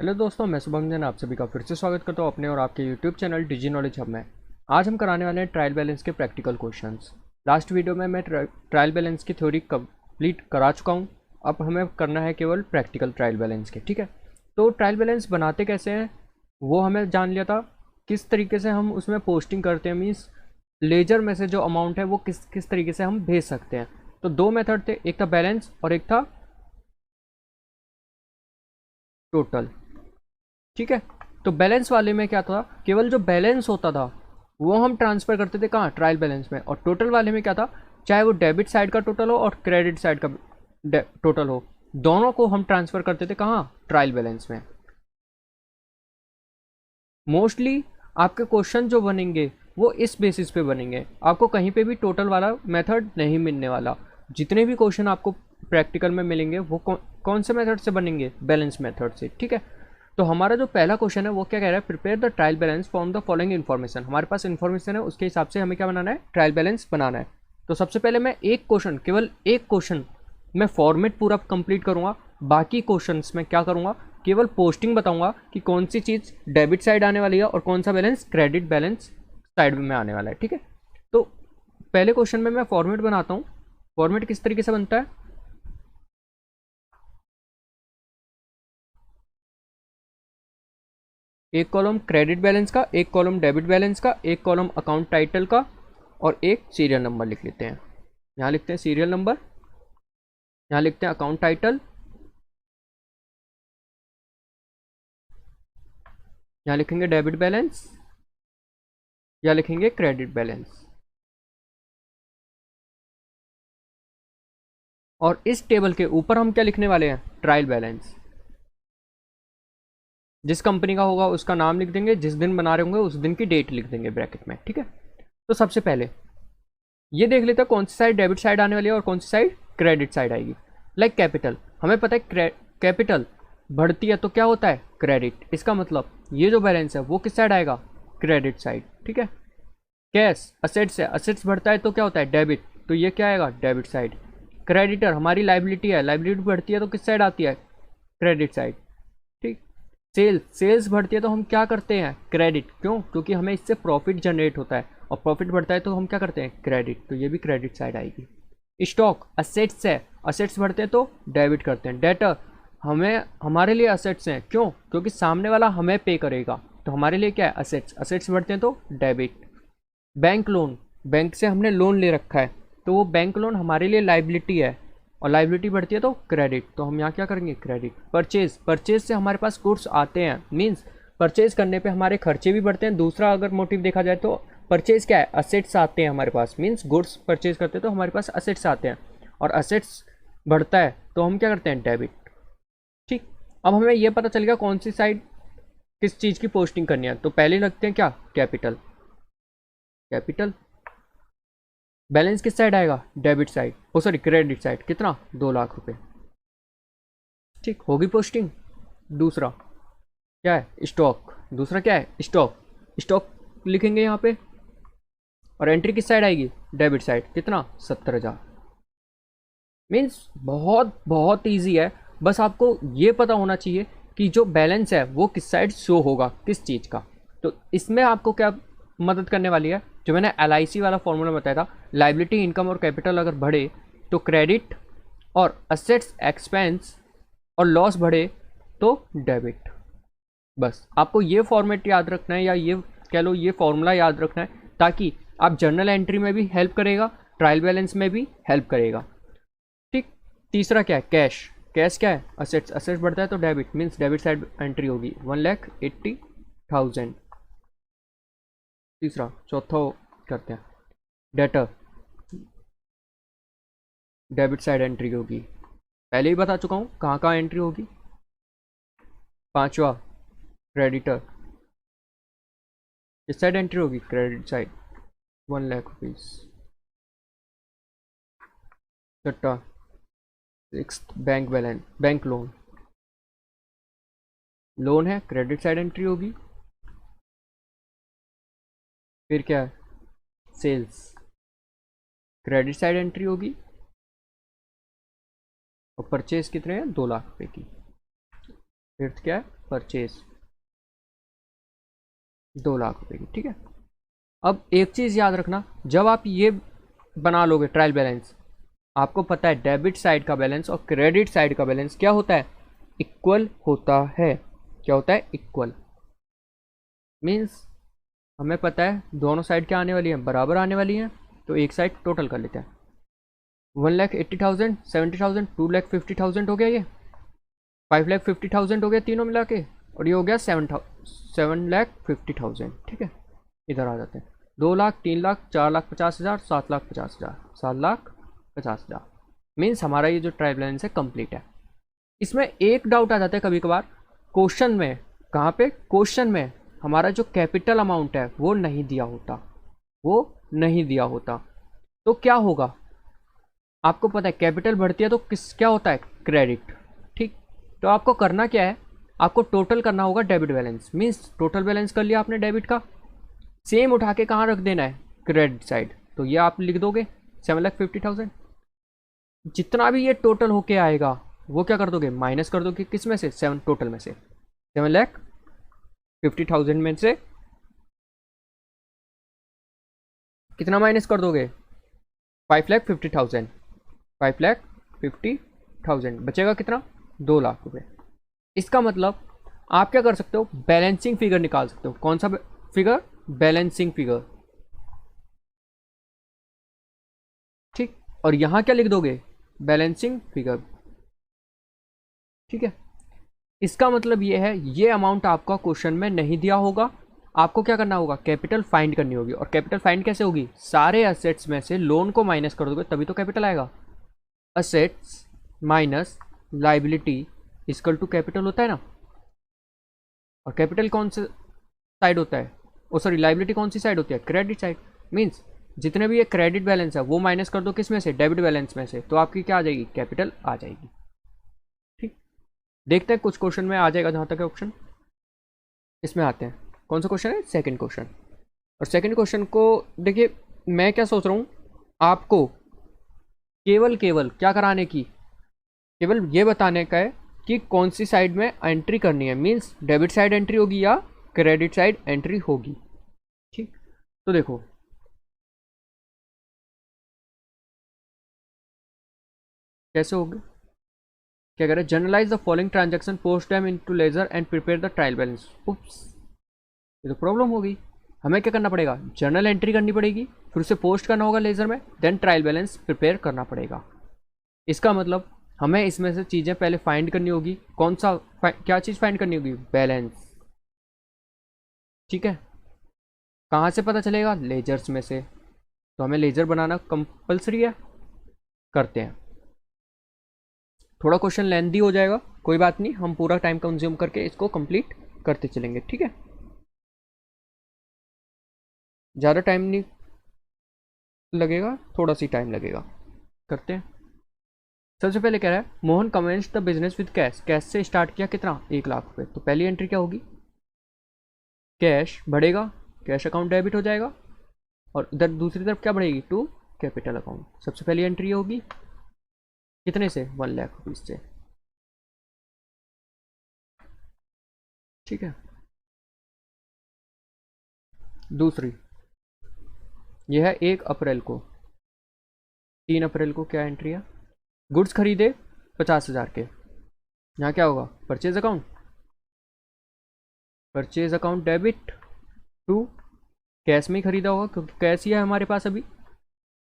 Hello दोस्तों, मैं शुभंजन आप सभी का फिर से स्वागत करता हूँ अपने और आपके यूट्यूब चैनल डिजी नॉलेज हब में। आज हम कराने वाले हैं ट्रायल बैलेंस के प्रैक्टिकल क्वेश्चंस। लास्ट वीडियो में मैं ट्रायल बैलेंस की थ्योरी कंप्लीट करा चुका हूँ। अब हमें करना है केवल प्रैक्टिकल ट्रायल बैलेंस के। ठीक है, तो ट्रायल बैलेंस बनाते कैसे हैं वो हमें जान लिया था। किस तरीके से हम उसमें पोस्टिंग करते हैं, मीन्स लेजर में से जो अमाउंट है वो किस किस तरीके से हम भेज सकते हैं। तो दो मेथड थे, एक था बैलेंस और एक था टोटल। ठीक है, तो बैलेंस वाले में क्या था, केवल जो बैलेंस होता था वो हम ट्रांसफ़र करते थे कहाँ, ट्रायल बैलेंस में। और टोटल वाले में क्या था, चाहे वो डेबिट साइड का टोटल हो और क्रेडिट साइड का टोटल हो, दोनों को हम ट्रांसफ़र करते थे कहाँ, ट्रायल बैलेंस में। मोस्टली आपके क्वेश्चन जो बनेंगे वो इस बेसिस पे बनेंगे, आपको कहीं पे भी टोटल वाला मेथड नहीं मिलने वाला। जितने भी क्वेश्चन आपको प्रैक्टिकल में मिलेंगे वो कौन से मेथड से बनेंगे, बैलेंस मेथड से। ठीक है, तो हमारा जो पहला क्वेश्चन है वो क्या कह रहा है, prepare the trial balance from the following information. हमारे पास इन्फॉर्मेशन है, उसके हिसाब से हमें क्या बनाना है, ट्रायल बैलेंस बनाना है। तो सबसे पहले मैं एक क्वेश्चन, केवल एक क्वेश्चन मैं फॉर्मेट पूरा कंप्लीट करूँगा। बाकी क्वेश्चंस में क्या करूँगा, केवल पोस्टिंग बताऊँगा कि कौन सी चीज़ डेबिट साइड आने वाली है और कौन सा बैलेंस क्रेडिट बैलेंस साइड में आने वाला है। ठीक है, तो पहले क्वेश्चन में मैं फॉर्मेट बनाता हूँ। फॉर्मेट किस तरीके से बनता है, एक कॉलम क्रेडिट बैलेंस का, एक कॉलम डेबिट बैलेंस का, एक कॉलम अकाउंट टाइटल का और एक सीरियल नंबर लिख लेते हैं। यहाँ लिखते हैं सीरियल नंबर, यहाँ लिखते हैं अकाउंट टाइटल, यहाँ लिखेंगे डेबिट बैलेंस, यहाँ लिखेंगे क्रेडिट बैलेंस। और इस टेबल के ऊपर हम क्या लिखने वाले हैं, ट्रायल बैलेंस। जिस कंपनी का होगा उसका नाम लिख देंगे, जिस दिन बना रहे होंगे उस दिन की डेट लिख देंगे ब्रैकेट में। ठीक है, तो सबसे पहले ये देख लेते हैं कौन सी साइड डेबिट साइड आने वाली है और कौन सी साइड क्रेडिट साइड आएगी। लाइक कैपिटल, हमें पता है कैपिटल बढ़ती है तो क्या होता है, क्रेडिट। इसका मतलब ये जो बैलेंस है वो किस साइड आएगा, क्रेडिट साइड। ठीक है, कैश असेट्स है, असेट्स बढ़ता है तो क्या होता है, डेबिट, तो ये क्या आएगा, डेबिट साइड। क्रेडिटर हमारी लाइबिलिटी है, लाइबिलिटी बढ़ती है तो किस साइड आती है, क्रेडिट साइड। ठीक, सेल्स बढ़ती है तो हम क्या करते हैं, क्रेडिट। क्यों, क्योंकि हमें इससे प्रॉफिट जनरेट होता है और प्रॉफिट बढ़ता है तो हम क्या करते हैं, क्रेडिट, तो ये भी क्रेडिट साइड आएगी। स्टॉक असेट्स है, असेट्स बढ़ते हैं तो डेबिट करते हैं। डेटर हमें, हमारे लिए असेट्स हैं, क्यों, क्योंकि सामने वाला हमें पे करेगा, तो हमारे लिए क्या है, असेट्स, असेट्स बढ़ते हैं तो डेबिट। बैंक लोन, बैंक से हमने लोन ले रखा है तो वो बैंक लोन हमारे लिए लाइबिलिटी है और लाइबिलिटी बढ़ती है तो क्रेडिट, तो हम यहाँ क्या करेंगे, क्रेडिट। परचेज, परचेज से हमारे पास गुड्स आते हैं, मीन्स परचेज करने पे हमारे खर्चे भी बढ़ते हैं। दूसरा अगर मोटिव देखा जाए तो परचेज क्या है, असेट्स आते हैं हमारे पास, मीन्स गुड्स परचेज करते हैं तो हमारे पास असेट्स आते हैं और असेट्स बढ़ता है तो हम क्या करते हैं, डेबिट। ठीक, अब हमें यह पता चल गया कौन सी साइड किस चीज़ की पोस्टिंग करनी है, तो पहले लगते हैं क्या, कैपिटल। कैपिटल बैलेंस किस साइड आएगा, डेबिट साइड, ओ सॉरी क्रेडिट साइड, कितना, 2 लाख रुपए। ठीक, होगी पोस्टिंग। दूसरा क्या है, स्टॉक, दूसरा क्या है, स्टॉक, स्टॉक लिखेंगे यहाँ पे और एंट्री किस साइड आएगी, डेबिट साइड, कितना, 70,000। मीन्स बहुत बहुत ईजी है, बस आपको ये पता होना चाहिए कि जो बैलेंस है वो किस साइड शो होगा, किस चीज़ का। तो इसमें आपको क्या मदद करने वाली है, जो मैंने LIC वाला फॉर्मूला बताया था, लाइबिलिटी इनकम और कैपिटल अगर बढ़े तो क्रेडिट, और असेट्स एक्सपेंस और लॉस बढ़े तो डेबिट। बस आपको ये फॉर्मेट याद रखना है, या ये कह लो ये फॉर्मूला याद रखना है, ताकि आप जर्नल एंट्री में भी हेल्प करेगा, ट्रायल बैलेंस में भी हेल्प करेगा। ठीक, तीसरा क्या है, कैश। कैश क्या है, असेट्स, असेट्स बढ़ता है तो debit, means debit side entry होगी 1,80,000। तीसरा, चौथा करते हैं, डेटर, डेबिट साइड एंट्री होगी, पहले ही बता चुका हूँ कहाँ कहाँ एंट्री होगी। पांचवा, क्रेडिटर, इस साइड एंट्री होगी, क्रेडिट साइड, 1,00,000 रुपीज़। छठा, six, bank balance, bank loan, loan है, क्रेडिट साइड एंट्री होगी। फिर क्या है, सेल्स, क्रेडिट साइड एंट्री होगी। और परचेज कितने हैं, 2 लाख रुपए की। फिर क्या है, परचेज 2 लाख रुपए की, ठीक है। अब एक चीज़ याद रखना, जब आप ये बना लोगे ट्रायल बैलेंस, आपको पता है डेबिट साइड का बैलेंस और क्रेडिट साइड का बैलेंस क्या होता है, इक्वल होता है। क्या होता है, इक्वल। मीन्स हमें पता है दोनों साइड क्या आने वाली है, बराबर आने वाली हैं, तो एक साइड टोटल कर लेते हैं। 1,80,000, 70,000, 2,50,000 हो गया, ये 5,50,000 हो गया तीनों मिला के, और ये हो गया 7,50,000, ठीक है। इधर आ जाते हैं, 2 लाख, 3 लाख, 4,50,000, 7,50,000, 7,50,000। मीन्स हमारा ये जो ट्रायल बैलेंस है कंप्लीट है। इसमें एक डाउट आ जाता है कभी कभार क्वेश्चन में, कहाँ पे, क्वेश्चन में हमारा जो कैपिटल अमाउंट है वो नहीं दिया होता, वो नहीं दिया होता, तो क्या होगा, आपको पता है कैपिटल बढ़ती है तो क्या होता है, क्रेडिट, ठीक। तो आपको करना क्या है, आपको टोटल करना होगा debit balance. Means total balance कर लिया आपने डेबिट का, सेम उठा के कहाँ रख देना है, क्रेडिट साइड। तो ये आप लिख दोगे 7,50,000, जितना भी ये टोटल होके आएगा वो क्या कर दोगे, माइनस कर दोगे, किस में से, 7 टोटल में से, 7,50,000 में से कितना माइनस कर दोगे, 5,50,000, 5,50,000 बचेगा कितना, 2 लाख रुपए। इसका मतलब आप क्या कर सकते हो, बैलेंसिंग फिगर निकाल सकते हो। कौन सा फिगर, बैलेंसिंग फिगर, ठीक। और यहां क्या लिख दोगे, बैलेंसिंग फिगर, ठीक है। इसका मतलब ये है, ये अमाउंट आपका क्वेश्चन में नहीं दिया होगा, आपको क्या करना होगा, कैपिटल फाइंड करनी होगी। और कैपिटल फाइंड कैसे होगी, सारे असेट्स में से लोन को माइनस कर दोगे तभी तो कैपिटल आएगा। Assets minus liability equal to capital होता है ना। और कैपिटल कौन सा साइड होता है, ओ सॉरी, लाइबिलिटी कौन सी साइड होती है, क्रेडिट साइड। मीन्स जितने भी ये क्रेडिट बैलेंस है वो माइनस कर दो किस में से, डेबिट बैलेंस में से, तो आपकी क्या आ जाएगी, कैपिटल आ जाएगी, ठीक। देखते हैं कुछ क्वेश्चन में आ जाएगा जहाँ तक है ऑप्शन। इसमें आते हैं, कौन सा क्वेश्चन है, सेकंड क्वेश्चन। और सेकंड क्वेश्चन को देखिए, मैं क्या सोच रहा हूँ, आपको केवल क्या कराने की, केवल ये बताने का है कि कौन सी साइड में एंट्री करनी है। मीन्स डेबिट साइड एंट्री होगी या क्रेडिट साइड एंट्री होगी, ठीक। तो देखो कैसे होगी, क्या कह रहे हैं, journalise the following transaction, post them into ledger and prepare the trial balance. Oops, ये तो प्रॉब्लम होगी। हमें क्या करना पड़ेगा, जर्नल एंट्री करनी पड़ेगी, फिर उसे पोस्ट करना होगा लेजर में, देन ट्रायल बैलेंस प्रिपेयर करना पड़ेगा। इसका मतलब हमें इसमें से चीज़ें पहले फाइंड करनी होगी। कौन सा क्या चीज़ फाइंड करनी होगी, बैलेंस, ठीक है। कहाँ से पता चलेगा, लेजर्स में से, तो हमें लेजर बनाना कंपलसरी है, करते हैं। थोड़ा क्वेश्चन लेंदी हो जाएगा, कोई बात नहीं, हम पूरा टाइम कंज्यूम करके इसको कंप्लीट करते चलेंगे, ठीक है। ज़्यादा टाइम नहीं लगेगा, थोड़ा सी टाइम लगेगा, करते हैं। सबसे पहले कह रहा है, Mohan commences the business with cash. Cash से स्टार्ट किया, कितना, 1 लाख रुपए। तो पहली एंट्री क्या होगी, कैश बढ़ेगा, कैश अकाउंट डेबिट हो जाएगा, और इधर दूसरी तरफ क्या बढ़ेगी, टू कैपिटल अकाउंट। सबसे पहली एंट्री होगी कितने से, 1 लाख रुपीज से, ठीक है। दूसरी यह है 1 अप्रैल को, 3 अप्रैल को क्या एंट्री है, गुड्स खरीदे 50,000 के, यहाँ क्या होगा, purchase account, purchase account debit to, cash में ही खरीदा होगा क्योंकि कैश ही है हमारे पास अभी,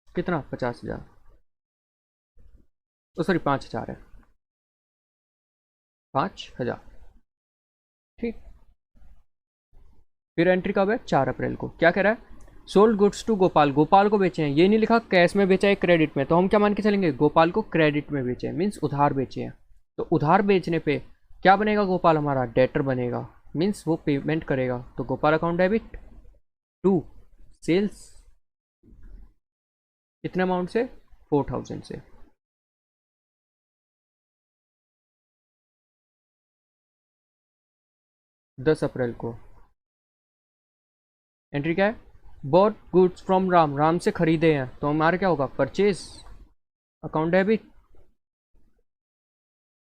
कितना, 50,000, तो सॉरी 5,000 है, 5,000, ठीक। फिर एंट्री कब है, 4 अप्रैल को, क्या कह रहा है, sold goods to Gopal, Gopal को बेचे हैं। ये नहीं लिखा कैश में बेचा है क्रेडिट में, तो हम क्या मान के चलेंगे, गोपाल को क्रेडिट में बेचे हैं, मीन्स उधार बेचे हैं। तो उधार बेचने पे क्या बनेगा, गोपाल हमारा डेटर बनेगा, मीन्स वो पेमेंट करेगा, तो Gopal account debit to sales, कितने अमाउंट से, 4,000 से। दस अप्रैल को एंट्री क्या है, bought goods from Ram, Ram से खरीदे हैं, तो हमारा क्या होगा, purchase account debit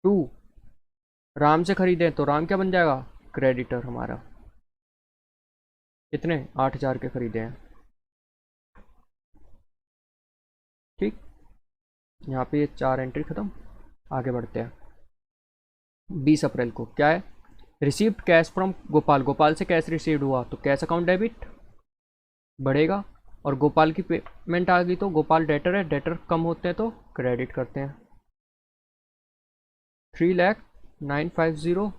to, Ram से खरीदे हैं तो राम क्या बन जाएगा, क्रेडिटर हमारा कितने 8,000 के खरीदे हैं। ठीक, यहाँ पे ये 4 एंट्री खत्म। आगे बढ़ते हैं। 20 अप्रैल को क्या है, received cash from Gopal, Gopal से कैश रिसीव्ड हुआ तो कैश अकाउंट डेबिट बढ़ेगा, और गोपाल की पेमेंट आ गई तो गोपाल डेटर है, डेटर कम होते हैं तो क्रेडिट करते हैं। 3,09,50।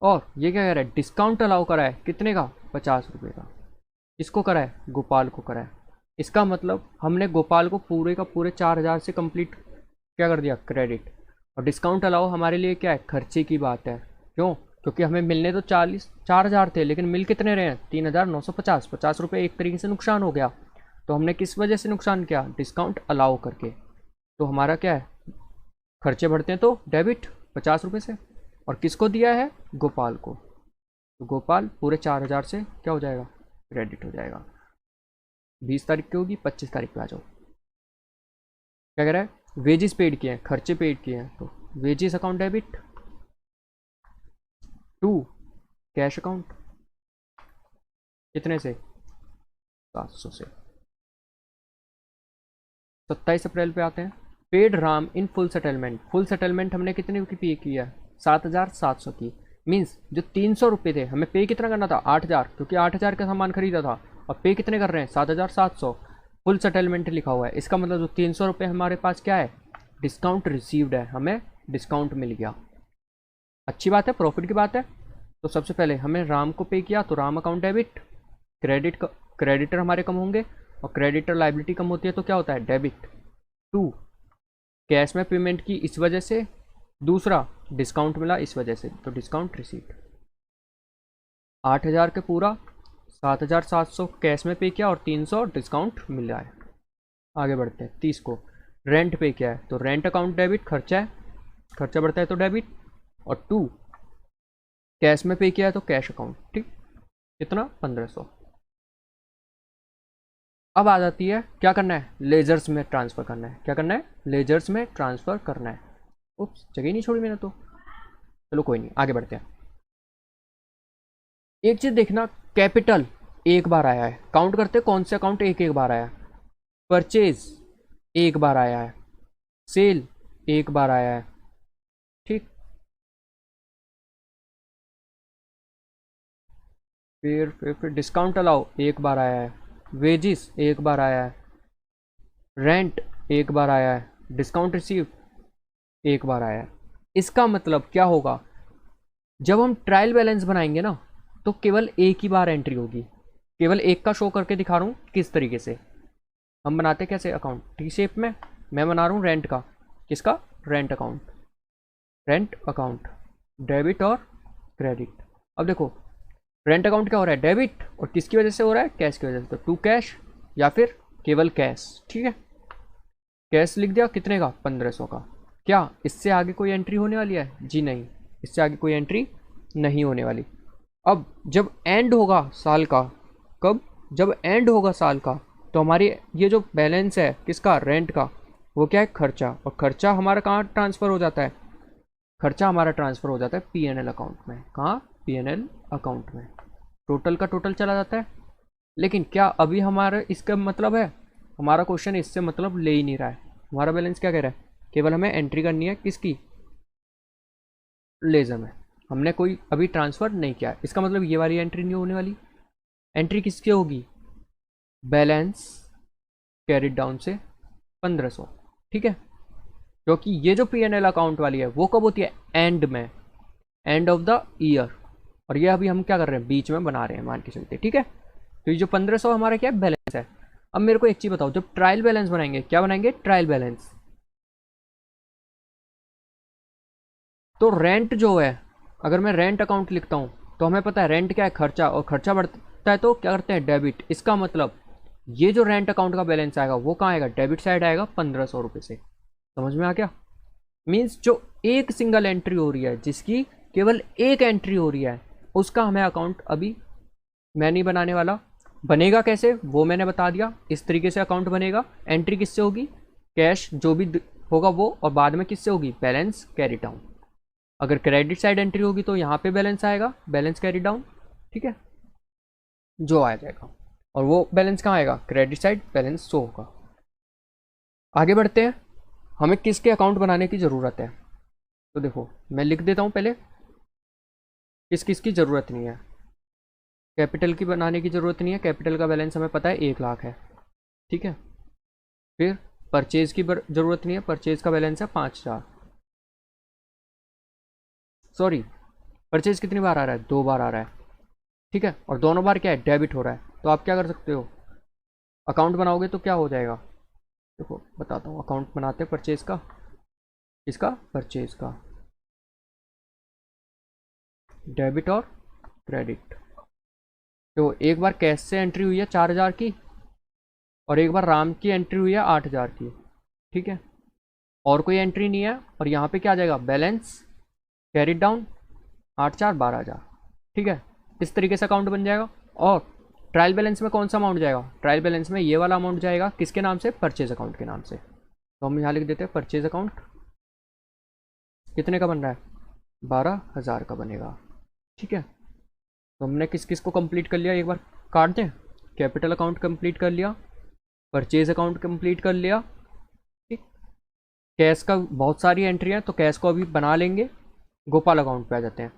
और ये क्या कह रहा है, डिस्काउंट अलाउ करा है कितने का, 50 रुपये का। किसको करा है, गोपाल को करा है। इसका मतलब हमने गोपाल को पूरे का पूरे 4,000 से कंप्लीट क्या कर दिया, क्रेडिट। और डिस्काउंट अलाउ हमारे लिए क्या है, खर्चे की बात है। क्यों, क्योंकि हमें मिलने तो 4,000 थे, लेकिन मिल कितने रहे हैं, 3,950। 50 रुपये एक तरीके से नुकसान हो गया। तो हमने किस वजह से नुकसान किया, डिस्काउंट अलाउ करके। तो हमारा क्या है, खर्चे बढ़ते हैं तो डेबिट 50 रुपये से। और किसको दिया है, गोपाल को। तो गोपाल पूरे 4,000 से क्या हो जाएगा, क्रेडिट हो जाएगा। 20 तारीख की होगी, 25 तारीख पे आ जाओ। क्या कह रहा है, वेजेस पेड किए हैं, खर्चे पेड किए हैं, तो wages account debit to cash account कितने से, 700 से। 27 अप्रैल पे आते हैं। Paid Ram in full settlement, full settlement हमने कितने की पे किया, 7,700 की। मीन्स जो 300 रुपये थे, हमें पे कितना करना था, 8,000, क्योंकि 8,000 का सामान खरीदा था। और पे कितने कर रहे हैं, 7,700। फुल सेटलमेंट लिखा हुआ है, इसका मतलब जो 300 रुपये हमारे पास क्या है, डिस्काउंट रिसीव्ड है, हमें डिस्काउंट मिल गया। अच्छी बात है, प्रॉफिट की बात है। तो सबसे पहले हमें राम को पे किया तो राम अकाउंट डेबिट, क्रेडिटर हमारे कम होंगे, और क्रेडिटर लाइबिलिटी कम होती है तो क्या होता है, डेबिट। टू कैश में पेमेंट की इस वजह से, दूसरा डिस्काउंट मिला इस वजह से, तो डिस्काउंट रिसीव्ड। 8,000 के पूरा 7,700 कैश में पे किया और 300 डिस्काउंट मिला है। आगे बढ़ते हैं। 30 को रेंट पे किया है तो रेंट अकाउंट डेबिट, खर्चा है, खर्चा बढ़ता है तो डेबिट। और 2 कैश में पे किया है तो कैश अकाउंट। ठीक, कितना, 1,500। अब आ जाती है, क्या करना है, लेजर्स में ट्रांसफ़र करना है। क्या करना है, लेजर्स में ट्रांसफ़र करना है। उप्स, जगह ही नहीं छोड़ी मैंने तो। चलो कोई नहीं, आगे बढ़ते हैं। एक चीज़ देखना, कैपिटल एक बार आया है, काउंट करते कौन से अकाउंट एक एक बार आया है। परचेज एक बार आया है, सेल एक बार आया है। ठीक, फिर डिस्काउंट अलाउ एक बार आया है, वेजिस एक बार आया है, रेंट एक बार आया है, डिस्काउंट रिसीव एक बार आया है। इसका मतलब क्या होगा, जब हम ट्रायल बैलेंस बनाएंगे ना तो केवल एक ही बार एंट्री होगी। केवल एक का शो करके दिखा रहा हूँ किस तरीके से हम बनाते, कैसे अकाउंट टी शेप में। मैं बना रहा हूँ रेंट का, किसका, rent account, rent account debit और क्रेडिट। अब देखो रेंट अकाउंट क्या हो रहा है, डेबिट, और किसकी वजह से हो रहा है, कैश की वजह से। तो टू कैश या फिर केवल कैश। ठीक है, कैश लिख दिया, कितने का, 1,500 का। क्या इससे आगे कोई एंट्री होने वाली है, जी नहीं, इससे आगे कोई एंट्री नहीं होने वाली। अब जब एंड होगा साल का, कब, जब एंड होगा साल का, तो हमारी ये जो बैलेंस है किसका, रेंट का, वो क्या है, खर्चा। और खर्चा हमारा कहाँ ट्रांसफ़र हो जाता है, खर्चा हमारा ट्रांसफ़र हो जाता है P&L अकाउंट में। कहाँ, P&L अकाउंट में, टोटल का टोटल चला जाता है। लेकिन क्या अभी हमारा इसका मतलब है, हमारा क्वेश्चन इससे मतलब ले ही नहीं रहा है। हमारा बैलेंस क्या कह रहा है, केवल हमें एंट्री करनी है किसकी, लेजर में। हमने कोई अभी ट्रांसफ़र नहीं किया, इसका मतलब ये वाली एंट्री नहीं होने वाली। एंट्री किसकी होगी, बैलेंस कैरिड डाउन से 1,500। ठीक है, क्योंकि ये जो P&L अकाउंट वाली है वो कब होती है, एंड में, एंड ऑफ द ईयर। और ये अभी हम क्या कर रहे हैं, बीच में बना रहे हैं, मान के चलते। ठीक है, तो ये जो 1,500 हमारा क्या बैलेंस है। अब मेरे को एक चीज़ बताओ, जब ट्रायल बैलेंस बनाएंगे, क्या बनाएंगे, ट्रायल बैलेंस, तो रेंट जो है, अगर मैं रेंट अकाउंट लिखता हूँ तो हमें पता है रेंट क्या है, खर्चा, और खर्चा बढ़ता है तो क्या करते हैं, डेबिट। इसका मतलब ये जो रेंट अकाउंट का बैलेंस आएगा वो कहाँ आएगा, डेबिट साइड आएगा 1,500 रुपये से। समझ में आ गया, मीन्स जो एक सिंगल एंट्री हो रही है, जिसकी केवल एक एंट्री हो रही है, उसका हमें अकाउंट अभी मैं नहीं बनाने वाला। बनेगा कैसे वो मैंने बता दिया, इस तरीके से अकाउंट बनेगा। एंट्री किससे होगी, कैश जो भी होगा वो, और बाद में किससे होगी, बैलेंस कैरी डाउन। अगर क्रेडिट साइड एंट्री होगी तो यहाँ पे बैलेंस आएगा, बैलेंस कैरी डाउन, ठीक है, जो आ जाएगा। और वो बैलेंस कहाँ आएगा, क्रेडिट साइड बैलेंस शो होगा। आगे बढ़ते हैं, हमें किसके अकाउंट बनाने की ज़रूरत है। तो देखो मैं लिख देता हूँ पहले, किस किस की ज़रूरत नहीं है। कैपिटल की बनाने की ज़रूरत नहीं है, कैपिटल का बैलेंस हमें पता है 1 लाख है, ठीक है। फिर परचेज़ की ज़रूरत नहीं है, परचेज़ का बैलेंस है 5,000। सॉरी, परचेज़ कितनी बार आ रहा है, 2 बार आ रहा है, ठीक है। और दोनों बार क्या है, डेबिट हो रहा है। तो आप क्या कर सकते हो, अकाउंट बनाओगे तो क्या हो जाएगा, देखो बताता हूँ। अकाउंट बनाते हैं परचेज़ का, इसका परचेज़ का, डेबिट और क्रेडिट। तो एक बार कैश से एंट्री हुई है 4,000 की, और एक बार राम की एंट्री हुई है 8,000 की, ठीक है। और कोई एंट्री नहीं है, और यहाँ पे क्या आ जाएगा, बैलेंस कैरी डाउन 8,4 12,000, ठीक है। इस तरीके से अकाउंट बन जाएगा। और ट्रायल बैलेंस में कौन सा अमाउंट जाएगा, ट्रायल बैलेंस में ये वाला अमाउंट जाएगा, किसके नाम से, परचेज अकाउंट के नाम से। तो हम यहाँ लिख देते हैं परचेज अकाउंट, कितने का बन रहा है, 12,000 का बनेगा, ठीक है। तो हमने किस किस को कंप्लीट कर लिया, एक बार काट दें। कैपिटल अकाउंट कंप्लीट कर लिया, परचेज अकाउंट कंप्लीट कर लिया, ठीक। कैश का बहुत सारी एंट्री है तो कैश को अभी बना लेंगे। गोपाल अकाउंट पे आ जाते हैं।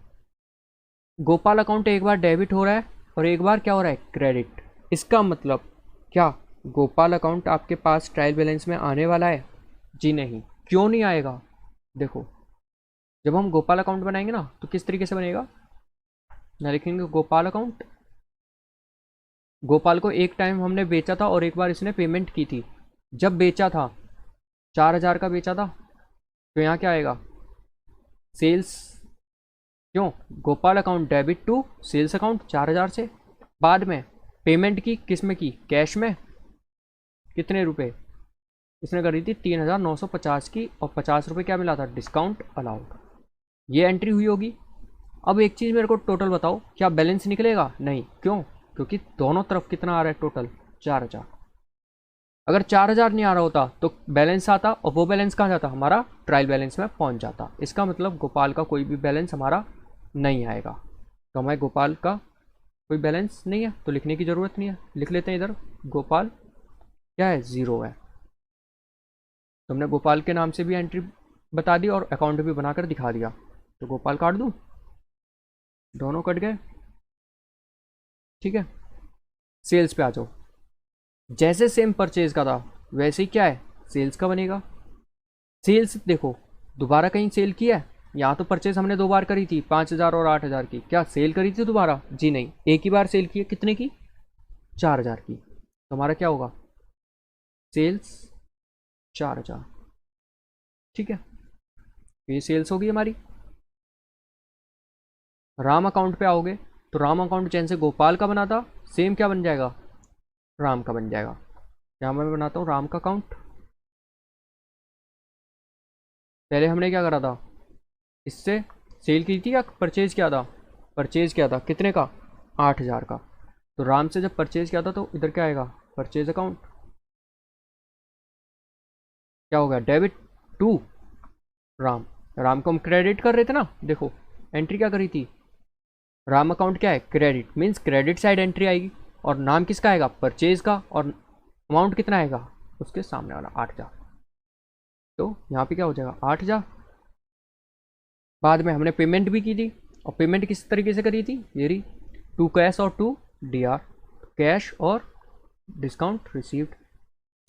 गोपाल अकाउंट एक बार डेबिट हो रहा है और एक बार क्या हो रहा है, क्रेडिट। इसका मतलब क्या, गोपाल अकाउंट आपके पास ट्रायल बैलेंस में आने वाला है, जी नहीं। क्यों नहीं आएगा, देखो जब हम गोपाल अकाउंट बनाएंगे ना तो किस तरीके से बनेगा, ना लिखेंगे गोपाल अकाउंट। गोपाल को एक टाइम हमने बेचा था और एक बार इसने पेमेंट की थी। जब बेचा था 4,000 का बेचा था, तो यहाँ क्या आएगा, सेल्स। क्यों, Gopal account debit to sales account 4,000 से। बाद में पेमेंट की किस में की, कैश में, कितने रुपए इसने करी थी, 3,950 की, और 50 रुपये क्या मिला था, डिस्काउंट अलाउड। ये एंट्री हुई होगी। अब एक चीज़ मेरे को टोटल बताओ, क्या बैलेंस निकलेगा, नहीं। क्यों, क्योंकि दोनों तरफ कितना आ रहा है टोटल, 4,000। अगर 4,000 नहीं आ रहा होता तो बैलेंस आता, और वो बैलेंस कहाँ जाता, हमारा ट्रायल बैलेंस में पहुँच जाता। इसका मतलब गोपाल का कोई भी बैलेंस हमारा नहीं आएगा। तो हमारे गोपाल का कोई बैलेंस नहीं है तो लिखने की ज़रूरत नहीं है, लिख लेते हैं इधर, गोपाल क्या है, 0 है। तो हमने गोपाल के नाम से भी एंट्री बता दी और अकाउंट भी बनाकर दिखा दिया। तो गोपाल काट दूँ, दोनों कट गए, ठीक है। सेल्स पे आ जाओ, जैसे सेम परचेज का था वैसे ही क्या है, सेल्स का बनेगा। सेल्स देखो दोबारा कहीं सेल किया है, यहाँ तो परचेज हमने 2 बार करी थी, 5,000 और 8,000 की। क्या सेल करी थी दोबारा, जी नहीं, एक ही बार सेल की है, कितने की, 4,000 की। तो हमारा क्या होगा, सेल्स 4,000, ठीक है। ये सेल्स होगी हमारी। राम अकाउंट पे आओगे तो राम अकाउंट जैसे गोपाल का बना था, सेम क्या बन जाएगा, राम का बन जाएगा। यहाँ मैं बनाता हूँ राम का अकाउंट। पहले हमने क्या करा था, इससे सेल की थी या परचेज किया था, परचेज किया था, कितने का, 8,000 का। तो राम से जब परचेज किया था तो इधर क्या आएगा, परचेज अकाउंट, क्या होगा, डेबिट टू राम। राम को हम क्रेडिट कर रहे थे ना, देखो एंट्री क्या करी थी, राम अकाउंट क्या है, credit, means credit side entry आएगी। और नाम किसका आएगा, परचेज का, और अमाउंट कितना आएगा, उसके सामने वाला 8,000। तो यहाँ पे क्या हो जाएगा, 8,000। बाद में हमने पेमेंट भी की थी, और पेमेंट किस तरीके से करी थी, ये रही, टू कैश और टू DR, कैश और डिस्काउंट रिसीव्ड,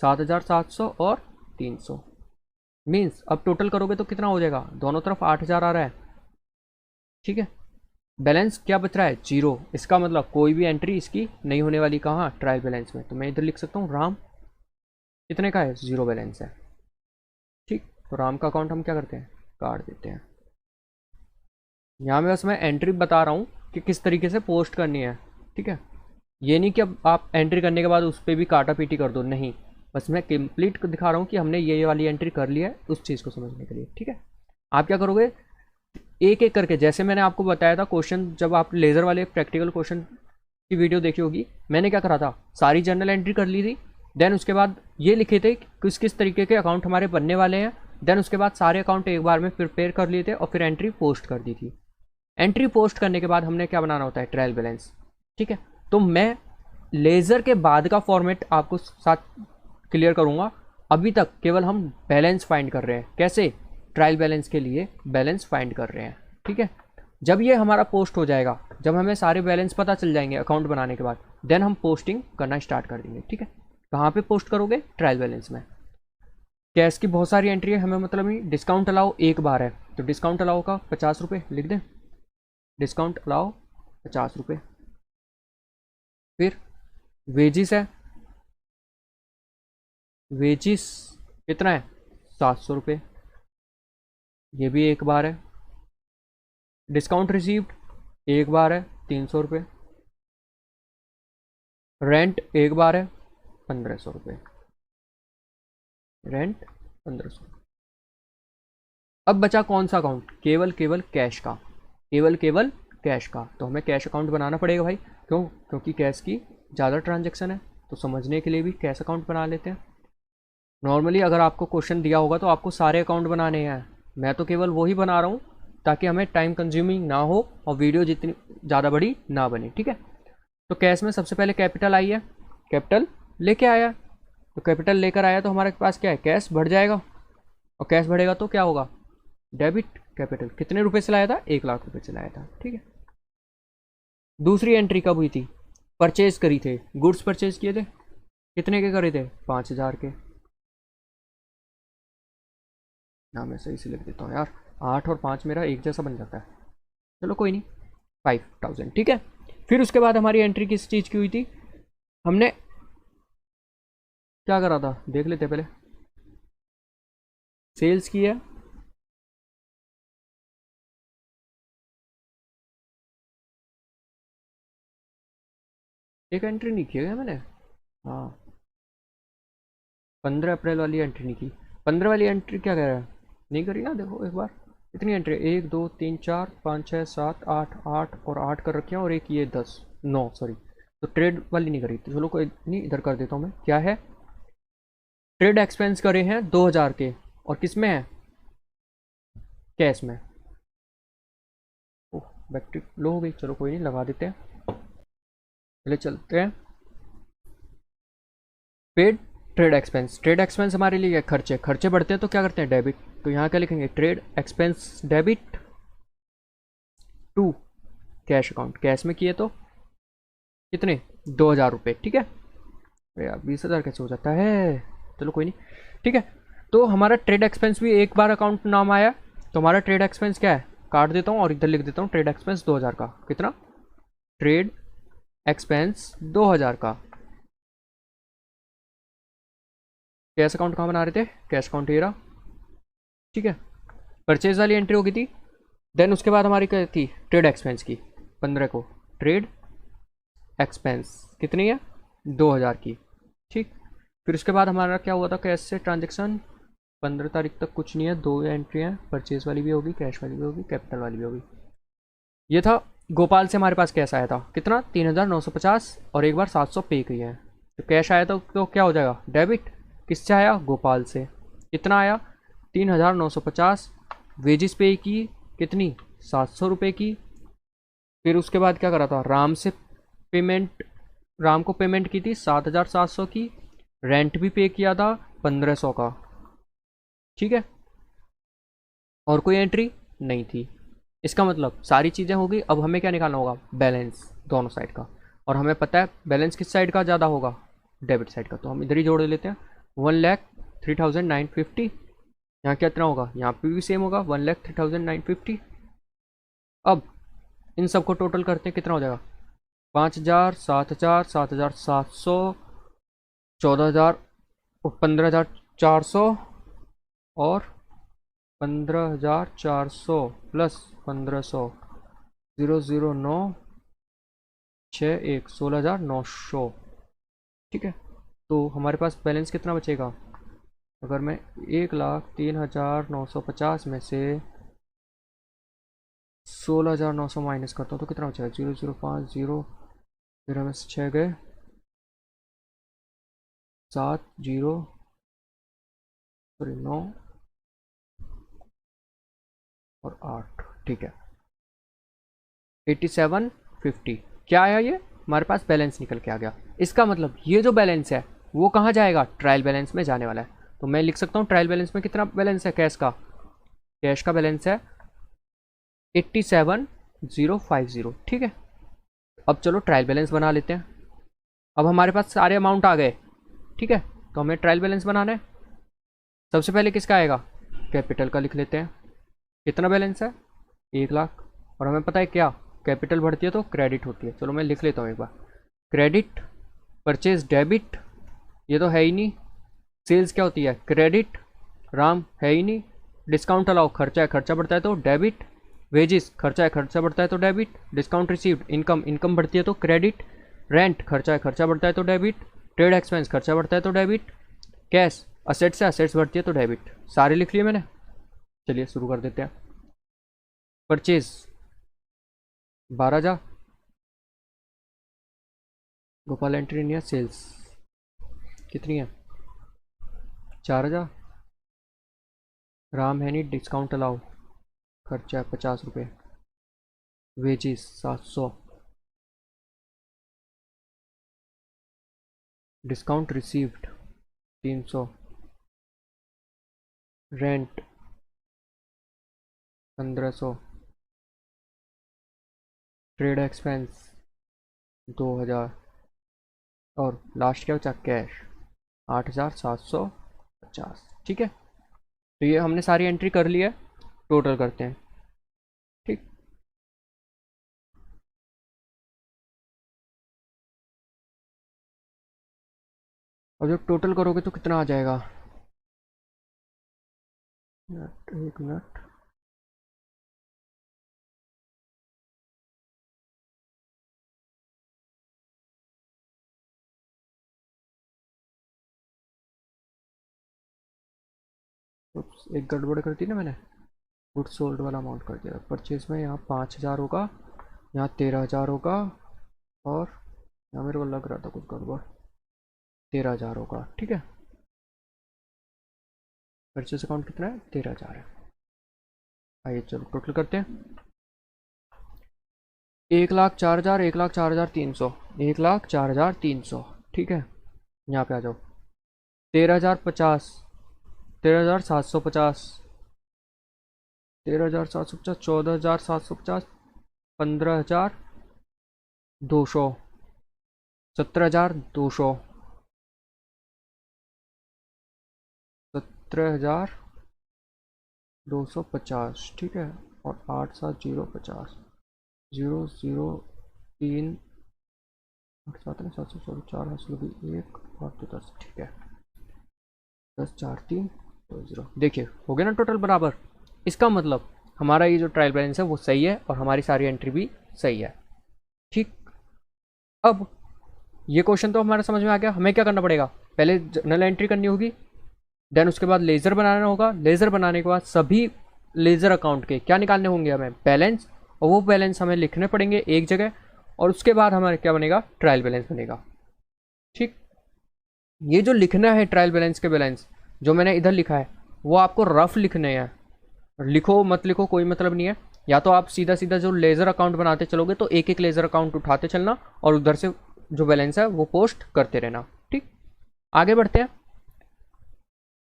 7,700 और 300। मीन्स अब टोटल करोगे तो कितना हो जाएगा, दोनों तरफ 8,000 आ रहा है, ठीक है। बैलेंस क्या बच रहा है, 0। इसका मतलब कोई भी एंट्री इसकी नहीं होने वाली, कहाँ, ट्रायल बैलेंस में। तो मैं इधर लिख सकता हूँ राम कितने का है, 0 बैलेंस है, ठीक। तो राम का अकाउंट हम क्या करते हैं, काट देते हैं। यहाँ में बस मैं एंट्री बता रहा हूँ कि किस तरीके से पोस्ट करनी है, ठीक है। ये नहीं कि अब आप एंट्री करने के बाद उस पर भी काटा पीटी कर दो, नहीं, बस मैं कंप्लीट दिखा रहा हूँ कि हमने ये वाली एंट्री कर लिया है उस चीज़ को समझने के लिए, ठीक है। आप क्या करोगे, एक एक करके, जैसे मैंने आपको बताया था क्वेश्चन, जब आप लेज़र वाले प्रैक्टिकल क्वेश्चन की वीडियो देखी होगी, मैंने क्या करा था, सारी जर्नल एंट्री कर ली थी। देन उसके बाद ये लिखे थे कि किस किस तरीके के अकाउंट हमारे बनने वाले हैं, देन उसके बाद सारे अकाउंट एक बार में प्रिपेयर कर लिए थे और फिर एंट्री पोस्ट कर दी थी। एंट्री पोस्ट करने के बाद हमने क्या बनाना होता है, ट्रायल बैलेंस। ठीक है, तो मैं लेज़र के बाद का फॉर्मेट आपको साथ क्लियर करूँगा। अभी तक केवल हम बैलेंस फाइंड कर रहे हैं। कैसे? ट्रायल बैलेंस के लिए बैलेंस फाइंड कर रहे हैं। ठीक है, जब ये हमारा पोस्ट हो जाएगा, जब हमें सारे बैलेंस पता चल जाएंगे अकाउंट बनाने के बाद, देन हम पोस्टिंग करना स्टार्ट कर देंगे। ठीक है, कहाँ पे पोस्ट करोगे? ट्रायल बैलेंस में। कैश की बहुत सारी एंट्री है, हमें मतलब ही डिस्काउंट अलाउ एक बार है, तो डिस्काउंट अलाउ का 50 रुपये लिख दें। डिस्काउंट अलाउ 50 रुपये। फिर वेजिस है, वेजिस कितना है? 700 रुपये, ये भी एक बार है। डिस्काउंट रिसीव्ड एक बार है, 300 रुपये। रेंट एक बार है, 1500 रुपये। रेंट 1500। अब बचा कौन सा अकाउंट? केवल केवल कैश का, केवल केवल कैश का। तो हमें कैश अकाउंट बनाना पड़ेगा भाई। क्यों? क्योंकि कैश की ज़्यादा ट्रांजैक्शन है, तो समझने के लिए भी कैश अकाउंट बना लेते हैं। नॉर्मली अगर आपको क्वेश्चन दिया होगा तो आपको सारे अकाउंट बनाने हैं, मैं तो केवल वही बना रहा हूँ ताकि हमें टाइम कंज्यूमिंग ना हो और वीडियो जितनी ज़्यादा बड़ी ना बने। ठीक है, तो कैश में सबसे पहले कैपिटल आई है, कैपिटल लेके आया। तो कैपिटल लेकर आया तो हमारे पास क्या है? कैश बढ़ जाएगा, और कैश बढ़ेगा तो क्या होगा? Debit capital. कितने रुपए से लाया था? 1 लाख रुपए से लाया था। ठीक है, दूसरी एंट्री कब हुई थी? परचेज करी थे, गुड्स परचेज किए थे। कितने के करे थे? 5000 के। ना मैं सही से लिख देता हूँ यार, 8 और 5 मेरा एक जैसा बन जाता है। चलो कोई नहीं, 5000। ठीक है, फिर उसके बाद हमारी एंट्री किस चीज़ की हुई थी? हमने क्या करा था देख लेते पहले। सेल्स की है, एक एंट्री नहीं किया है मैंने। हाँ, 15 अप्रैल वाली एंट्री नहीं की। 15 वाली एंट्री क्या कह रहा है? नहीं करी ना, देखो एक बार। कितनी एंट्री? 1 2 3 4 5 6 7 8, 8 और 8 कर रखे हैं, और एक ये 10 9 सॉरी। तो ट्रेड वाली नहीं करी, तो चलो कोई नहीं, इधर कर देता हूँ मैं। क्या है? ट्रेड एक्सपेंस करे हैं 2000 के, और किस में है? कैश में। ओह, बैटरी लो हो गई, चलो कोई नहीं, लगा देते हैं। पहले चलते हैं। Paid trade expense. Trade expense हमारे लिए खर्चे, खर्चे बढ़ते हैं तो क्या करते हैं? डेबिट। तो यहाँ क्या लिखेंगे? Trade expense debit to cash account. Cash में किए तो कितने? 2000 रुपये। ठीक है, अरे यार 20,000 कैसे हो जाता है? चलो कोई नहीं। ठीक है, तो हमारा ट्रेड एक्सपेंस भी एक बार अकाउंट नाम आया। तो हमारा ट्रेड एक्सपेंस क्या है? काट देता हूँ और इधर लिख देता हूँ ट्रेड एक्सपेंस 2000 का। कितना? ट्रेड एक्सपेंस 2000 का। कैश अकाउंट कहाँ बना रहे थे? कैश अकाउंट ये रहा। ठीक है, परचेज वाली एंट्री हो गई थी। देन उसके बाद हमारी क्या थी? ट्रेड एक्सपेंस की, 15 को ट्रेड एक्सपेंस कितनी है? 2000 की। ठीक, फिर उसके बाद हमारा क्या हुआ था? कैश से ट्रांजेक्शन 15 तारीख तक कुछ नहीं है, 2 एंट्री हैं, परचेज वाली भी होगी, कैश वाली भी होगी, कैपिटल वाली भी होगी। ये था गोपाल से हमारे पास कैश आया था। कितना? 3950, और एक बार 700 पे किए हैं। तो कैश आया तो क्या हो जाएगा? डेबिट। किससे आया? गोपाल से। कितना आया? 3950। वेजिस पे की कितनी? 700 रुपये की। फिर उसके बाद क्या करा था? राम से पेमेंट, राम को पेमेंट की थी 7700 की। रेंट भी पे किया था 1500 का। ठीक है, और कोई एंट्री नहीं थी। इसका मतलब सारी चीज़ें हो गई। अब हमें क्या निकालना होगा? बैलेंस दोनों साइड का। और हमें पता है बैलेंस किस साइड का ज़्यादा होगा? डेबिट साइड का। तो हम इधर ही जोड़ लेते हैं। 1,03,950। यहाँ कितना होगा? यहाँ पे भी सेम होगा, 1,03,950। अब इन सबको टोटल करते हैं, कितना हो जाएगा? 5,000, 7,000, 7,700, 14,000, 15,400, और 15,400 प्लस 1500, 00961, 16,900। ठीक है, तो हमारे पास बैलेंस कितना बचेगा? अगर मैं 1,03,950 में से 16,900 माइनस करता हूँ तो कितना बचेगा? 0,050। फिर हमें 6 गए, 7 0 सॉरी 9 और 8, ठीक है। 8750 क्या आया, ये हमारे पास बैलेंस निकल के आ गया। इसका मतलब ये जो बैलेंस है वो कहाँ जाएगा, ट्रायल बैलेंस में जाने वाला है। तो मैं लिख सकता हूँ ट्रायल बैलेंस में कितना बैलेंस है कैश का, कैश का बैलेंस है 87,050, ठीक है। अब चलो ट्रायल बैलेंस बना लेते हैं। अब हमारे पास सारे अमाउंट आ गए, ठीक है। तो हमें ट्रायल बैलेंस बनाना है। सबसे पहले किसका आएगा, कैपिटल का लिख लेते हैं। कितना बैलेंस है, 1,00,000। और हमें पता है क्या, कैपिटल बढ़ती है तो क्रेडिट होती है। चलो मैं लिख लेता हूँ एक बार, क्रेडिट, परचेज डेबिट, ये तो है ही नहीं। सेल्स क्या होती है, क्रेडिट, राम है ही नहीं। डिस्काउंट अलाउ, खर्चा है, खर्चा बढ़ता है तो डेबिट। वेजिस, खर्चा है, खर्चा बढ़ता है तो debit. Discount received, income, income बढ़ती है तो क्रेडिट। रेंट, खर्चा है, खर्चा बढ़ता है तो डेबिट। ट्रेड एक्सपेंस, खर्चा बढ़ता है तो डेबिट। कैश, असेट्स है, असेट्स बढ़ती है तो डेबिट। सारे लिख लिए मैंने, चलिए शुरू कर देते हैं। परचेज 12,000, गोपाल एंट्री नहीं है। सेल्स कितनी है, 4,000। राम है नहीं, डिस्काउंट अलाउ, खर्चा है 50 रुपये। Wages 700, discount received 300। Rent 1500। Trade expense 2,000। और लास्ट क्या बचा, कैश 8,750, ठीक है। तो ये हमने सारी एंट्री कर ली है, टोटल करते हैं, ठीक। अब जब टोटल करोगे तो कितना आ जाएगा, एक मिनट। एक गड़बड़ कर दी ना मैंने, गुड सोल्ड वाला अमाउंट कर दिया। परचेज में यहाँ 5,000 होगा, यहाँ 13,000 होगा, और यहाँ मेरे को लग रहा था कुछ गड़बड़, 13,000 होगा, ठीक है। परचेज अकाउंट कितना है, 13,000 है। आइए चलो टोटल करते हैं। 1,04,000, 1,04,300, 1,04,300, ठीक है। यहाँ पे आ जाओ, 13,050, 13,750, 13,750, 14,750, 15,200, 17,200, 17,250, ठीक है। और 8,7,050, 0,0,3, 8,7,700, 4 हासिल होगी, 1 और 10, ठीक है। 10,4,3,2,0, देखिए हो गया ना टोटल बराबर। इसका मतलब हमारा ये जो ट्रायल बैलेंस है वो सही है और हमारी सारी एंट्री भी सही है, ठीक। अब ये क्वेश्चन तो हमारा समझ में आ गया। हमें क्या करना पड़ेगा, पहले जनरल एंट्री करनी होगी, देन उसके बाद लेज़र बनाना होगा। लेज़र बनाने के बाद सभी लेज़र अकाउंट के क्या निकालने होंगे, हमें बैलेंस, और वो बैलेंस हमें लिखने पड़ेंगे एक जगह। और उसके बाद हमारे क्या बनेगा, ट्रायल बैलेंस बनेगा, ठीक। ये जो लिखना है ट्रायल बैलेंस के बैलेंस जो मैंने इधर लिखा है वो आपको रफ लिखने हैं, लिखो मत लिखो कोई मतलब नहीं है। या तो आप सीधा सीधा जो लेज़र अकाउंट बनाते चलोगे तो एक एक लेज़र अकाउंट उठाते चलना और उधर से जो बैलेंस है वो पोस्ट करते रहना, ठीक। आगे बढ़ते हैं।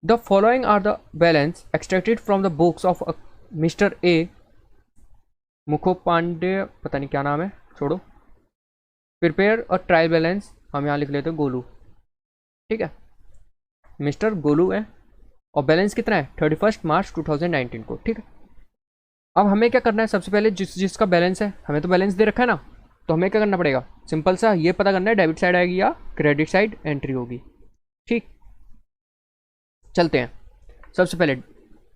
The following are the balance extracted from the books of mister A Mukhopadhyay, पता नहीं क्या नाम है, छोड़ो। प्रिपेयर अ ट्रायल बैलेंस, हम यहाँ लिख लेते हैं गोलू, ठीक है। मिस्टर गोलू है और बैलेंस कितना है 31 मार्च 2019 को, ठीक है। अब हमें क्या करना है, सबसे पहले जिसका बैलेंस है, हमें तो बैलेंस दे रखा है ना, तो हमें क्या करना पड़ेगा, सिंपल सा ये पता करना है डेबिट साइड आएगी या क्रेडिट साइड एंट्री होगी, ठीक। चलते हैं। सबसे पहले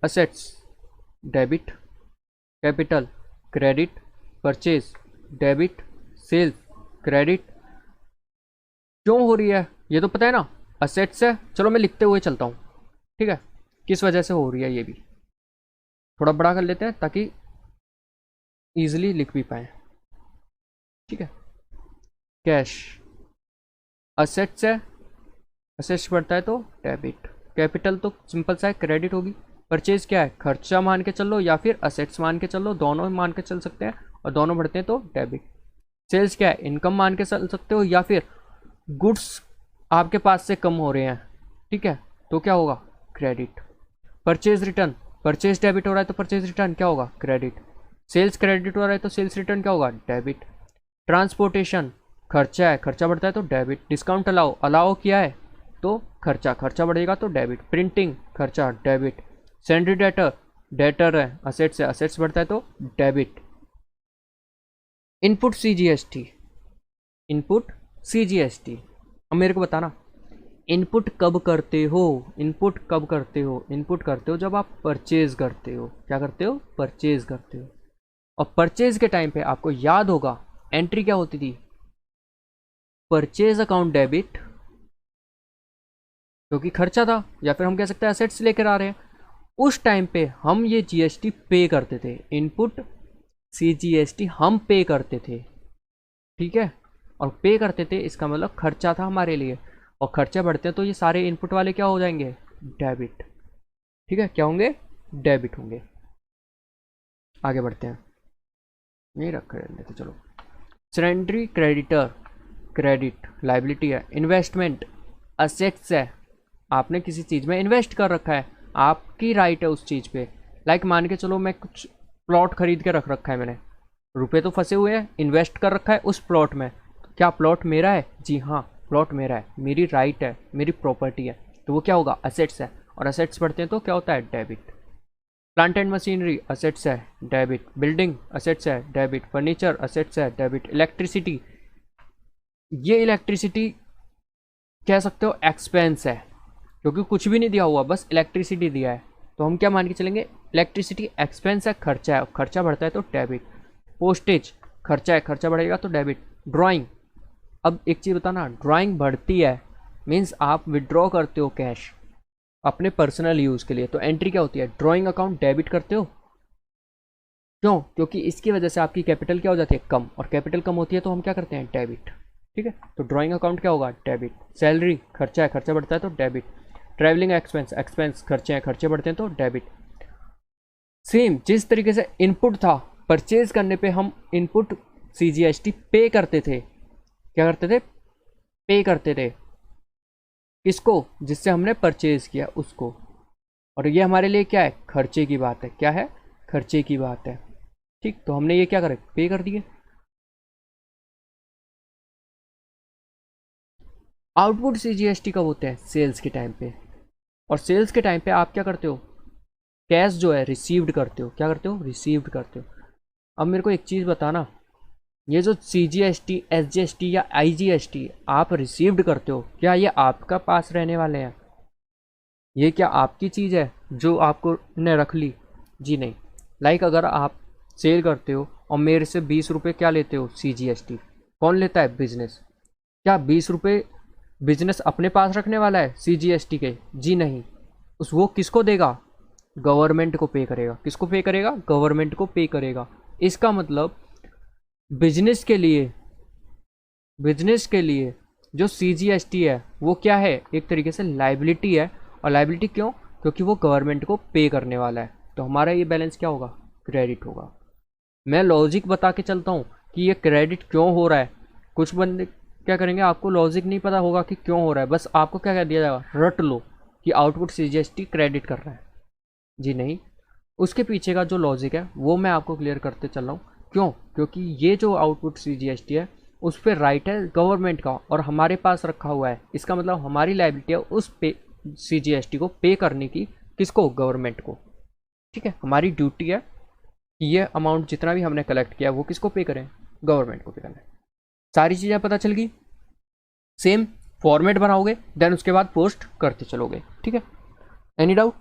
assets debit, capital credit, purchase debit, sales credit. क्यों हो रही है ये तो पता है ना, असेट्स है। चलो मैं लिखते हुए चलता हूँ, ठीक है, किस वजह से हो रही है ये भी थोड़ा बड़ा कर लेते हैं ताकि ईजिली लिख भी पाए, ठीक है। कैश असेट्स है, असेट्स बढ़ता है तो डेबिट। कैपिटल तो सिंपल सा है, क्रेडिट होगी। परचेज क्या है, खर्चा मान के चल लो या फिर असेट्स मान के चल लो, दोनों मान के चल सकते हैं और दोनों बढ़ते हैं तो डेबिट। सेल्स क्या है, इनकम मान के चल सकते हो या फिर गुड्स आपके पास से कम हो रहे हैं, ठीक है, तो क्या होगा, credit. Purchase return, purchase debit हो रहा है तो परचेज रिटर्न क्या होगा, क्रेडिट। सेल्स क्रेडिट हो रहा है तो सेल्स रिटर्न क्या होगा, डेबिट। ट्रांसपोर्टेशन खर्चा है, खर्चा बढ़ता है तो डेबिट। डिस्काउंट अलाउ, अलाउ किया है तो खर्चा, खर्चा बढ़ेगा तो डेबिट। प्रिंटिंग खर्चा, डेबिट। सैंड्री डेटर, डेटर है, असेट्स है, असेट्स बढ़ता है तो debit. Input CGST, input CGST. अब मेरे को बताना इनपुट कब करते हो, इनपुट कब करते हो, इनपुट करते हो जब आप परचेज करते हो। क्या करते हो, परचेज करते हो। और परचेज के टाइम पे आपको याद होगा एंट्री क्या होती थी, परचेज अकाउंट डेबिट, क्योंकि खर्चा था, या फिर हम कह सकते हैं एसेट्स लेकर आ रहे हैं। उस टाइम पे हम ये जीएसटी पे करते थे, इनपुट सीजीएसटी हम पे करते थे, ठीक है। और पे करते थे इसका मतलब खर्चा था हमारे लिए, और खर्चे बढ़ते हैं तो ये सारे इनपुट वाले क्या हो जाएंगे, डेबिट, ठीक है। क्या होंगे, डेबिट होंगे। आगे बढ़ते हैं, यही रख लेते चलो। सरेंडरी क्रेडिटर, क्रेडिट लाइबिलिटी है। इन्वेस्टमेंट असेट्स है, आपने किसी चीज़ में इन्वेस्ट कर रखा है, आपकी राइट है उस चीज़ पे। लाइक मान के चलो मैं कुछ प्लॉट खरीद के रख रखा है मैंने, रुपए तो फंसे हुए हैं, इन्वेस्ट कर रखा है उस प्लॉट में। क्या प्लॉट मेरा है, जी हाँ प्लॉट मेरा है, मेरी राइट है, मेरी प्रॉपर्टी है, तो वो क्या होगा, असेट्स है। और असेट्स बढ़ते हैं तो क्या होता है, debit. Plant and machinery assets है, डेबिट। बिल्डिंग असेट्स है, डेबिट। फर्नीचर असेट्स है, डेबिट। इलेक्ट्रिसिटी, ये इलेक्ट्रिसिटी कह सकते हो एक्सपेंस है, क्योंकि कुछ भी नहीं दिया हुआ, बस इलेक्ट्रिसिटी दिया है, तो हम क्या मान के चलेंगे, इलेक्ट्रिसिटी एक्सपेंस है, खर्चा है, खर्चा बढ़ता है तो डेबिट। पोस्टेज खर्चा है, खर्चा बढ़ेगा तो डेबिट। ड्राइंग, अब एक चीज़ बताना, ड्राइंग बढ़ती है मीन्स आप विड्रॉ करते हो कैश अपने पर्सनल यूज़ के लिए, तो एंट्री क्या होती है, ड्राइंग अकाउंट डेबिट करते हो। क्यों, क्योंकि इसकी वजह से आपकी कैपिटल क्या हो जाती है, कम, और कैपिटल कम होती है तो हम क्या करते हैं, डेबिट, ठीक है। तो ड्राइंग अकाउंट क्या होगा, डेबिट। सैलरी खर्चा है, खर्चा बढ़ता है तो डेबिट। ट्रैवलिंग एक्सपेंस, एक्सपेंस खर्चे हैं, खर्चे बढ़ते हैं तो डेबिट। सेम जिस तरीके से इनपुट था, परचेज करने पे हम इनपुट सीजीएसटी पे करते थे, क्या करते थे, पे करते थे किसको, जिससे हमने परचेज किया उसको। और ये हमारे लिए क्या है, खर्चे की बात है, क्या है, खर्चे की बात है, ठीक। तो हमने ये क्या करे, पे कर दिए। आउटपुट सीजीएसटी कब होते हैं, सेल्स के टाइम पे। और सेल्स के टाइम पे आप क्या करते हो, कैश जो है रिसीव्ड करते हो, क्या करते हो, रिसीव्ड करते हो। अब मेरे को एक चीज़ बताना, ये जो सीजीएसटी, एसजीएसटी या आईजीएसटी आप रिसीव्ड करते हो, क्या ये आपका पास रहने वाले हैं, ये क्या आपकी चीज़ है जो आपको ने रख ली, जी नहीं। लाइक अगर आप सेल करते हो और मेरे से 20 रुपये क्या लेते हो, सीजीएसटी, कौन लेता है, बिजनेस। क्या 20 रुपये बिजनेस अपने पास रखने वाला है सीजीएसटी के, जी नहीं। उस वो किसको देगा, गवर्नमेंट को पे करेगा। किसको पे करेगा, गवर्नमेंट को पे करेगा। इसका मतलब बिजनेस के लिए, बिजनेस के लिए जो सीजीएसटी है वो क्या है, एक तरीके से लाइबिलिटी है। और लाइबिलिटी क्यों, क्योंकि वो गवर्नमेंट को पे करने वाला है, तो हमारा ये बैलेंस क्या होगा, क्रेडिट होगा। मैं लॉजिक बता के चलता हूँ कि ये क्रेडिट क्यों हो रहा है। कुछ बंदे क्या करेंगे, आपको लॉजिक नहीं पता होगा कि क्यों हो रहा है, बस आपको क्या कह दिया जाएगा, रट लो कि आउटपुट सीजीएसटी क्रेडिट कर रहा है, जी नहीं। उसके पीछे का जो लॉजिक है वो मैं आपको क्लियर करते चल रहा हूँ। क्यों, क्योंकि ये जो आउटपुट सीजीएसटी है उस पर राइट है गवर्नमेंट का और हमारे पास रखा हुआ है, इसका मतलब हमारी लायबिलिटी है उस पे सीजीएसटी को पे करने की, किसको, गवर्नमेंट को, ठीक है। हमारी ड्यूटी है कि ये अमाउंट जितना भी हमने कलेक्ट किया वो किसको पे करें, गवर्नमेंट को पे करना है। सारी चीज़ें पता चल गई, सेम फॉर्मेट बनाओगे देन उसके बाद पोस्ट करते चलोगे, ठीक है। एनी डाउट,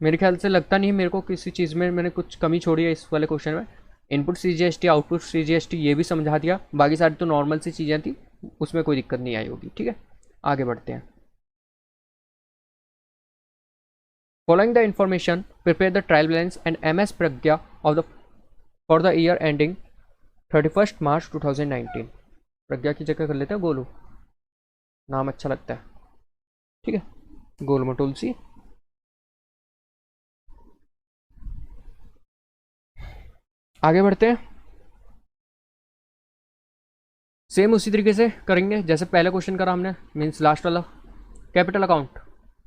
मेरे ख्याल से लगता नहीं है मेरे को किसी चीज़ में मैंने कुछ कमी छोड़ी है इस वाले क्वेश्चन में। इनपुट सीजीएसटी, आउटपुट सीजीएसटी ये भी समझा दिया, बाकी सारी तो नॉर्मल सी चीज़ें थी, उसमें कोई दिक्कत नहीं आई होगी, ठीक है। आगे बढ़ते हैं। Following the information prepare the trial balance and MS Pragya of the for the year ending 31 मार्च 2019। प्रज्ञा की जगह कर लेते हैं गोलू, नाम अच्छा लगता है, ठीक है। गोलू में तुलसी, आगे बढ़ते हैं, सेम उसी तरीके से करेंगे जैसे पहले क्वेश्चन करा हमने, मीन्स लास्ट वाला। कैपिटल अकाउंट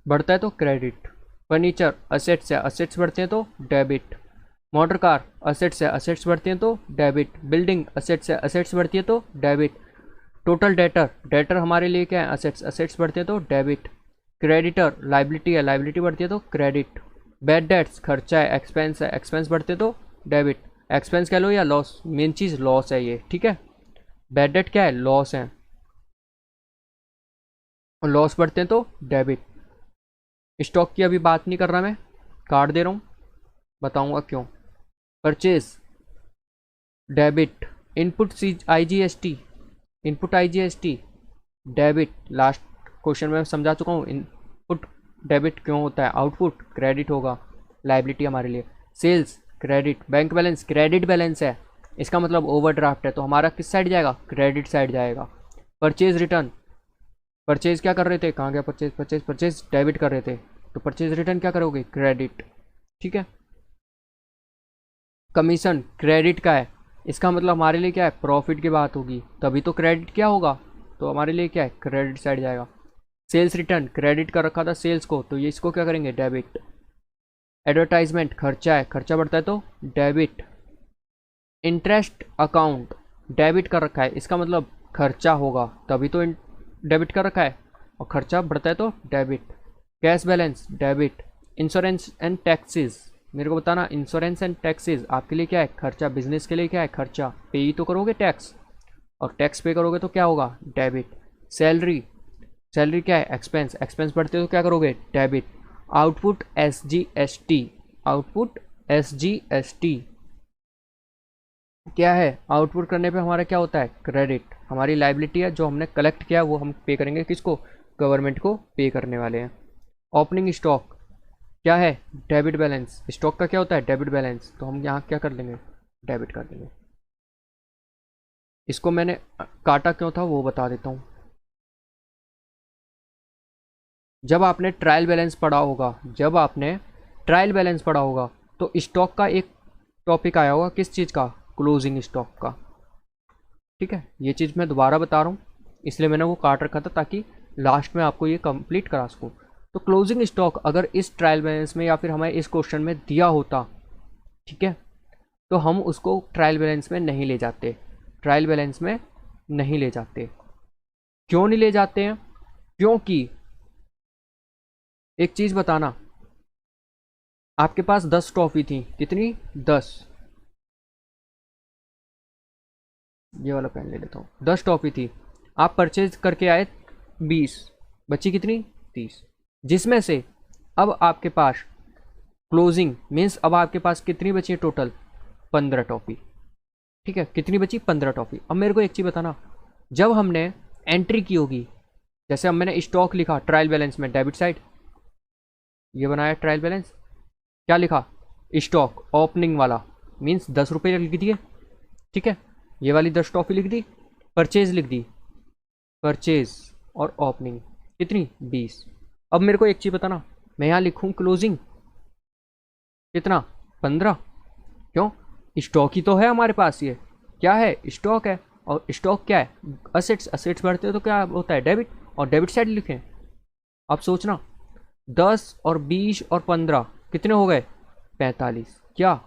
बढ़ता है तो क्रेडिट, फर्नीचर असेट्स है, असेट्स बढ़ते हैं तो डेबिट, मोटर कार असेट्स है, असेट्स बढ़ती हैं तो डेबिट, बिल्डिंग असेट्स है, असेट्स बढ़ती है तो डेबिट, टोटल डेटर, डेटर हमारे लिए क्या है, असेट्स, असेट्स बढ़ते हैं तो डेबिट, क्रेडिटर लाइबिलिटी है, लाइबिलिटी बढ़ती है तो क्रेडिट, बैड डेट्स खर्चा है, एक्सपेंस है, एक्सपेंस बढ़ते हैं तो डेबिट, एक्सपेंस कह लो या लॉस, मेन चीज़ लॉस है ये, ठीक है। बैड डेट क्या है, लॉस है, और लॉस बढ़ते हैं तो डेबिट। स्टॉक की अभी बात नहीं कर रहा मैं, काट दे रहा हूँ, बताऊँगा क्यों। Purchase debit, input IGST, input IGST debit, last question में समझा चुका हूँ इनपुट डेबिट क्यों होता है, आउटपुट क्रेडिट होगा, लाइबिलिटी हमारे लिए, sales credit, bank balance credit balance है, इसका मतलब ओवरड्राफ्ट है तो हमारा किस साइड जाएगा, क्रेडिट साइड जाएगा। परचेज रिटर्न, परचेज क्या कर रहे थे, कहाँ गया परचेज, परचेज परचेज डेबिट कर रहे थे तो परचेज रिटर्न क्या करोगे, क्रेडिट, ठीक है। कमीशन क्रेडिट का है, इसका मतलब हमारे लिए क्या है, प्रॉफिट की बात होगी तभी तो क्रेडिट क्या होगा, तो हमारे लिए क्या है, क्रेडिट साइड जाएगा। सेल्स रिटर्न क्रेडिट कर रखा था सेल्स को तो ये इसको क्या करेंगे, डेबिट। एडवर्टाइजमेंट खर्चा है, खर्चा बढ़ता है तो डेबिट। इंटरेस्ट अकाउंट डेबिट कर रखा है, इसका मतलब खर्चा होगा तभी तो डेबिट कर रखा है, और खर्चा बढ़ता है तो debit. Cash balance debit. Insurance and taxes, मेरे को बताना, इंश्योरेंस एंड टैक्सेस आपके लिए क्या है, खर्चा, बिजनेस के लिए क्या है, खर्चा, पे ही तो करोगे टैक्स, और टैक्स पे करोगे तो क्या होगा, डेबिट। सैलरी, सैलरी क्या है, एक्सपेंस, एक्सपेंस बढ़ते तो क्या करोगे, debit. Output SGST, output SGST क्या है, आउटपुट करने पे हमारा क्या होता है, क्रेडिट, हमारी लाइबिलिटी है जो हमने कलेक्ट किया वो हम पे करेंगे किसको, गवर्नमेंट को पे करने वाले हैं। ओपनिंग स्टॉक क्या है, डेबिट बैलेंस, स्टॉक का क्या होता है, डेबिट बैलेंस, तो हम यहाँ क्या कर लेंगे, डेबिट कर देंगे। इसको मैंने काटा क्यों था वो बता देता हूँ। जब आपने ट्रायल बैलेंस पढ़ा होगा, जब आपने ट्रायल बैलेंस पढ़ा होगा तो स्टॉक का एक टॉपिक आया होगा, किस चीज़ का, क्लोजिंग स्टॉक का, ठीक है। ये चीज़ मैं दोबारा बता रहा हूँ इसलिए मैंने वो काट रखा था ताकि लास्ट में आपको ये कंप्लीट करा सकूँ। तो क्लोजिंग स्टॉक अगर इस ट्रायल बैलेंस में या फिर हमें इस क्वेश्चन में दिया होता, ठीक है, तो हम उसको ट्रायल बैलेंस में नहीं ले जाते, ट्रायल बैलेंस में नहीं ले जाते। क्यों नहीं ले जाते हैं, क्योंकि एक चीज़ बताना, आपके पास 10 टॉफ़ी थी, कितनी, 10, ये वाला पेन ले लेता हूँ, 10 टॉफ़ी थी, आप परचेज करके आए 20, बची कितनी, 30, जिसमें से अब आपके पास क्लोजिंग मीन्स अब आपके पास कितनी बची है टोटल, 15 टॉफ़ी, ठीक है, कितनी बची, 15 टॉफ़ी। अब मेरे को एक चीज़ बताना, जब हमने एंट्री की होगी, जैसे अब मैंने स्टॉक लिखा ट्रायल बैलेंस में, डेबिट साइड, ये बनाया ट्रायल बैलेंस, क्या लिखा, स्टॉक ओपनिंग वाला, मीन्स 10 रुपये लिख दिए, ठीक है, ये वाली 10 टॉफ़ी लिख दी, परचेज लिख दी, परचेज और ओपनिंग कितनी, 20। अब मेरे को एक चीज़ बताना, मैं यहाँ लिखूँ क्लोजिंग कितना, 15, क्यों, स्टॉक ही तो है हमारे पास, ये क्या है, स्टॉक है, और स्टॉक क्या है, असेट्स, असेट्स बढ़ते हैं तो क्या होता है, डेबिट, और डेबिट साइड लिखें। अब सोचना, 10 और 20 और 15 कितने हो गए, 45, क्या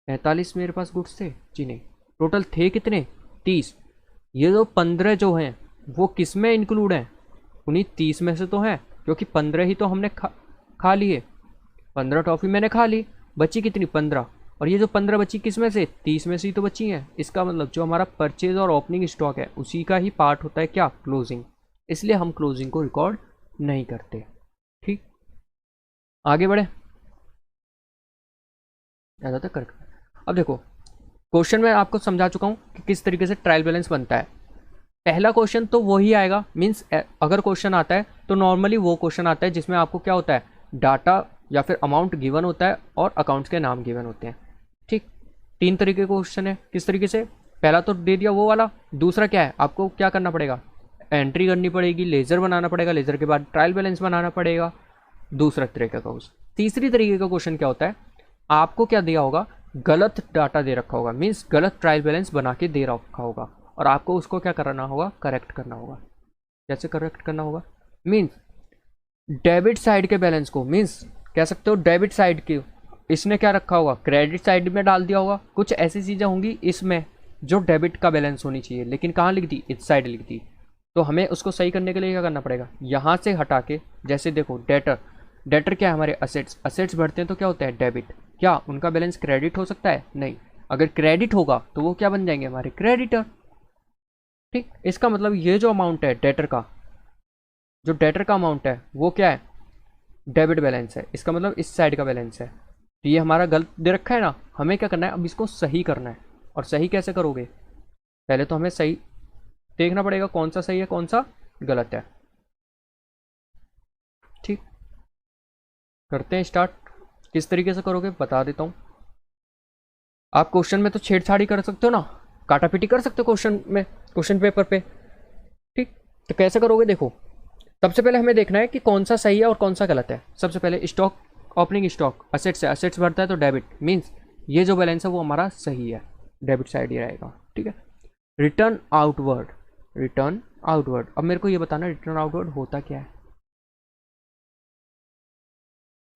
45 मेरे पास गुड्स थे, जी नहीं, टोटल थे कितने, 30, ये जो 15 जो हैं वो किस में इंक्लूड हैं, उन्हीं 30 में से तो हैं, क्योंकि 15 ही तो हमने खा लिए, 15 टॉफ़ी मैंने खा ली, बची कितनी, 15, और ये जो 15 बची किस में से, 30 में से ही तो बची हैं। इसका मतलब जो हमारा परचेज और ओपनिंग स्टॉक है उसी का ही पार्ट होता है क्या, क्लोजिंग, इसलिए हम क्लोजिंग को रिकॉर्ड नहीं करते, ठीक। आगे बढ़े, ज़्यादा तक कर, अब देखो क्वेश्चन में आपको समझा चुका हूँ कि किस तरीके से ट्रायल बैलेंस बनता है। पहला क्वेश्चन तो वही आएगा, मीन्स अगर क्वेश्चन आता है तो नॉर्मली वो क्वेश्चन आता है जिसमें आपको क्या होता है, डाटा या फिर अमाउंट गिवन होता है और अकाउंट्स के नाम गिवन होते हैं, ठीक। 3 तरीके के क्वेश्चन है, किस तरीके से, पहला तो दे दिया वो वाला, दूसरा क्या है, आपको क्या करना पड़ेगा, एंट्री करनी पड़ेगी, लेज़र बनाना पड़ेगा, लेज़र के बाद ट्रायल बैलेंस बनाना पड़ेगा, दूसरा तरीके का क्वेश्चन। तीसरी तरीके का क्वेश्चन क्या होता है, आपको क्या दिया होगा, गलत डाटा दे रखा होगा, मीन्स गलत ट्रायल बैलेंस बना के दे रखा होगा, और आपको उसको क्या करना होगा, करेक्ट करना होगा। कैसे करेक्ट करना होगा, मीन्स डेबिट साइड के बैलेंस को, मीन्स कह सकते हो डेबिट साइड की इसने क्या रखा होगा, क्रेडिट साइड में डाल दिया होगा। कुछ ऐसी चीज़ें होंगी इसमें जो डेबिट का बैलेंस होनी चाहिए, लेकिन कहाँ लिख दी, इस साइड लिख दी। तो हमें उसको सही करने के लिए क्या करना पड़ेगा, यहाँ से हटा के, जैसे देखो डेटर, डेटर क्या है हमारे असेट्स, असेट्स बढ़ते हैं तो क्या होता है डेबिट, क्या उनका बैलेंस क्रेडिट हो सकता है, नहीं। अगर क्रेडिट होगा तो वो क्या बन जाएंगे, हमारे क्रेडिटर। ठीक, इसका मतलब ये जो अमाउंट है डेटर का, जो डेटर का अमाउंट है वो क्या है, डेबिट बैलेंस है, इसका मतलब इस साइड का बैलेंस है। तो ये हमारा गलत दे रखा है ना, हमें क्या करना है, अब इसको सही करना है। और सही कैसे करोगे, पहले तो हमें सही देखना पड़ेगा कौन सा सही है कौन सा गलत है। ठीक, करते हैं स्टार्ट। किस तरीके से करोगे बता देता हूँ। आप क्वेश्चन में तो छेड़छाड़ी कर सकते हो ना, काटापीटी कर सकते हो क्वेश्चन में, क्वेश्चन पेपर पे। ठीक, तो कैसे करोगे, देखो सबसे पहले हमें देखना है कि कौन सा सही है और कौन सा गलत है। सबसे पहले स्टॉक, ओपनिंग स्टॉक असेट्स है, असेट्स बढ़ता है तो डेबिट, मीन्स ये जो बैलेंस है वो हमारा सही है, डेबिट साइड ही रहेगा। ठीक है, रिटर्न आउटवर्ड, रिटर्न आउटवर्ड, अब मेरे को ये बताना रिटर्न आउटवर्ड होता क्या है,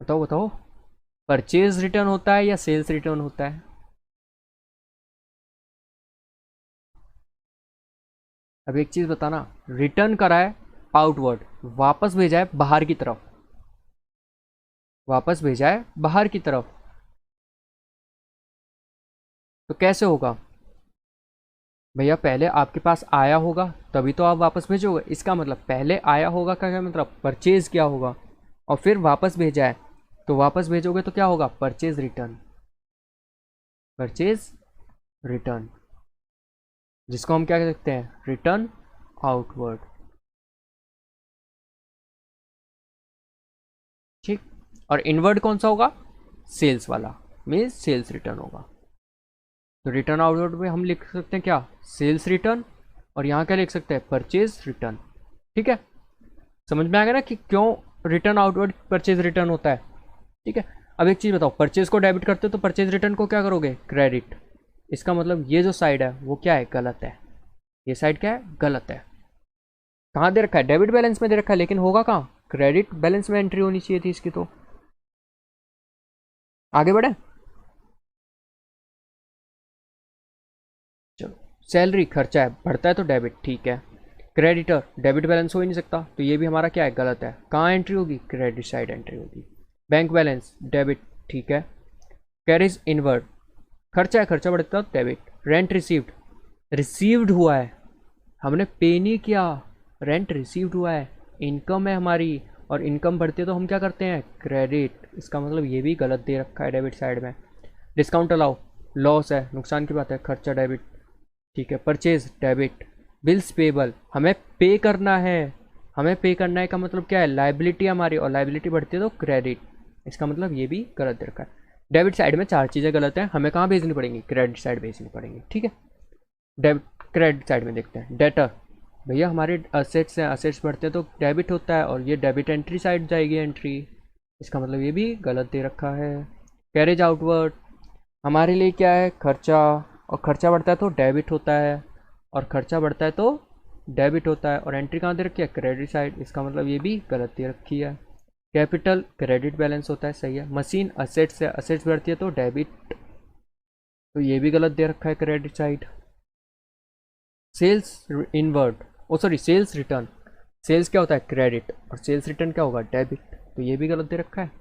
बताओ बताओ। परचेज रिटर्न होता है या सेल्स रिटर्न होता है, अब एक चीज बताना, रिटर्न करा है आउटवर्ड, वापस भेजा है बाहर की तरफ, वापस भेजा है बाहर की तरफ, तो कैसे होगा भैया, पहले आपके पास आया होगा तभी तो आप वापस भेजोगे। इसका मतलब पहले आया होगा का क्या मतलब, परचेज किया होगा और फिर वापस भेजा है, तो वापस भेजोगे तो क्या होगा, परचेज रिटर्न, परचेज रिटर्न, जिसको हम क्या कह सकते हैं, रिटर्न आउटवर्ड। ठीक, और इनवर्ड कौन सा होगा, सेल्स वाला, मीन्स सेल्स रिटर्न होगा। तो रिटर्न आउटवर्ड में हम लिख सकते हैं क्या, सेल्स रिटर्न, और यहाँ क्या लिख सकते हैं, परचेज रिटर्न। ठीक है, समझ में आ गया ना कि क्यों रिटर्न आउटवर्ड परचेज रिटर्न होता है। ठीक है, अब एक चीज़ बताओ, परचेज को डेबिट करते हो तो परचेज रिटर्न को क्या करोगे, क्रेडिट। इसका मतलब ये जो साइड है वो क्या है, गलत है, ये साइड क्या है, गलत है। कहाँ दे रखा है, डेबिट बैलेंस में दे रखा है, लेकिन होगा कहाँ, क्रेडिट बैलेंस में एंट्री होनी चाहिए थी इसकी। तो आगे बढ़े, चलो। सैलरी खर्चा है, बढ़ता है तो डेबिट, ठीक है। क्रेडिटर डेबिट बैलेंस हो ही नहीं सकता, तो ये भी हमारा क्या है, गलत है। कहाँ एंट्री होगी, क्रेडिट साइड एंट्री होगी। बैंक बैलेंस डेबिट, ठीक है। कैरिज इनवर्ड, खर्चा है, खर्चा बढ़ता है डेबिट। रेंट रिसीव्ड, रिसीव्ड हुआ है, हमने पे नहीं किया, रेंट रिसीव्ड हुआ है, इनकम है हमारी, और इनकम बढ़ती है तो हम क्या करते हैं, क्रेडिट। इसका मतलब ये भी गलत दे रखा है डेबिट साइड में। डिस्काउंट अलाउ, लॉस है, नुकसान की बात है, खर्चा डेबिट, ठीक है। Purchase debit. बिल्स पेबल, हमें पे करना है, हमें पे करना है का मतलब क्या है, लाइबिलिटी हमारी, और लाइबिलिटी बढ़ती है तो क्रेडिट। इसका मतलब ये भी गलत दे रखा है। डेबिट साइड में चार चीज़ें गलत हैं, हमें कहाँ भेजनी पड़ेंगी, क्रेडिट साइड भेजनी पड़ेंगी। ठीक है, डेबिट क्रेडिट साइड में देखते हैं। डेटर, भैया हमारे असेट्स हैं, असेट्स बढ़ते हैं तो डेबिट होता है, और ये डेबिट एंट्री साइड जाएगी एंट्री। इसका मतलब ये भी गलत दे रखा है। कैरेज आउटवर्ड, हमारे लिए क्या है, खर्चा, और खर्चा बढ़ता है तो डेबिट होता है, और खर्चा बढ़ता है तो डेबिट होता है, और एंट्री कहाँ दे रखी है, क्रेडिट साइड। इसका मतलब ये भी गलत दे रखी है। कैपिटल क्रेडिट बैलेंस होता है, सही है। मशीन असेट्स है, असेट्स बढ़ती है तो डेबिट, तो ये भी गलत दे रखा है, क्रेडिट साइड। सेल्स इनवर्ड, ओ सॉरी सेल्स रिटर्न, सेल्स क्या होता है, क्रेडिट, और सेल्स रिटर्न क्या होगा, डेबिट, तो ये भी गलत दे रखा है।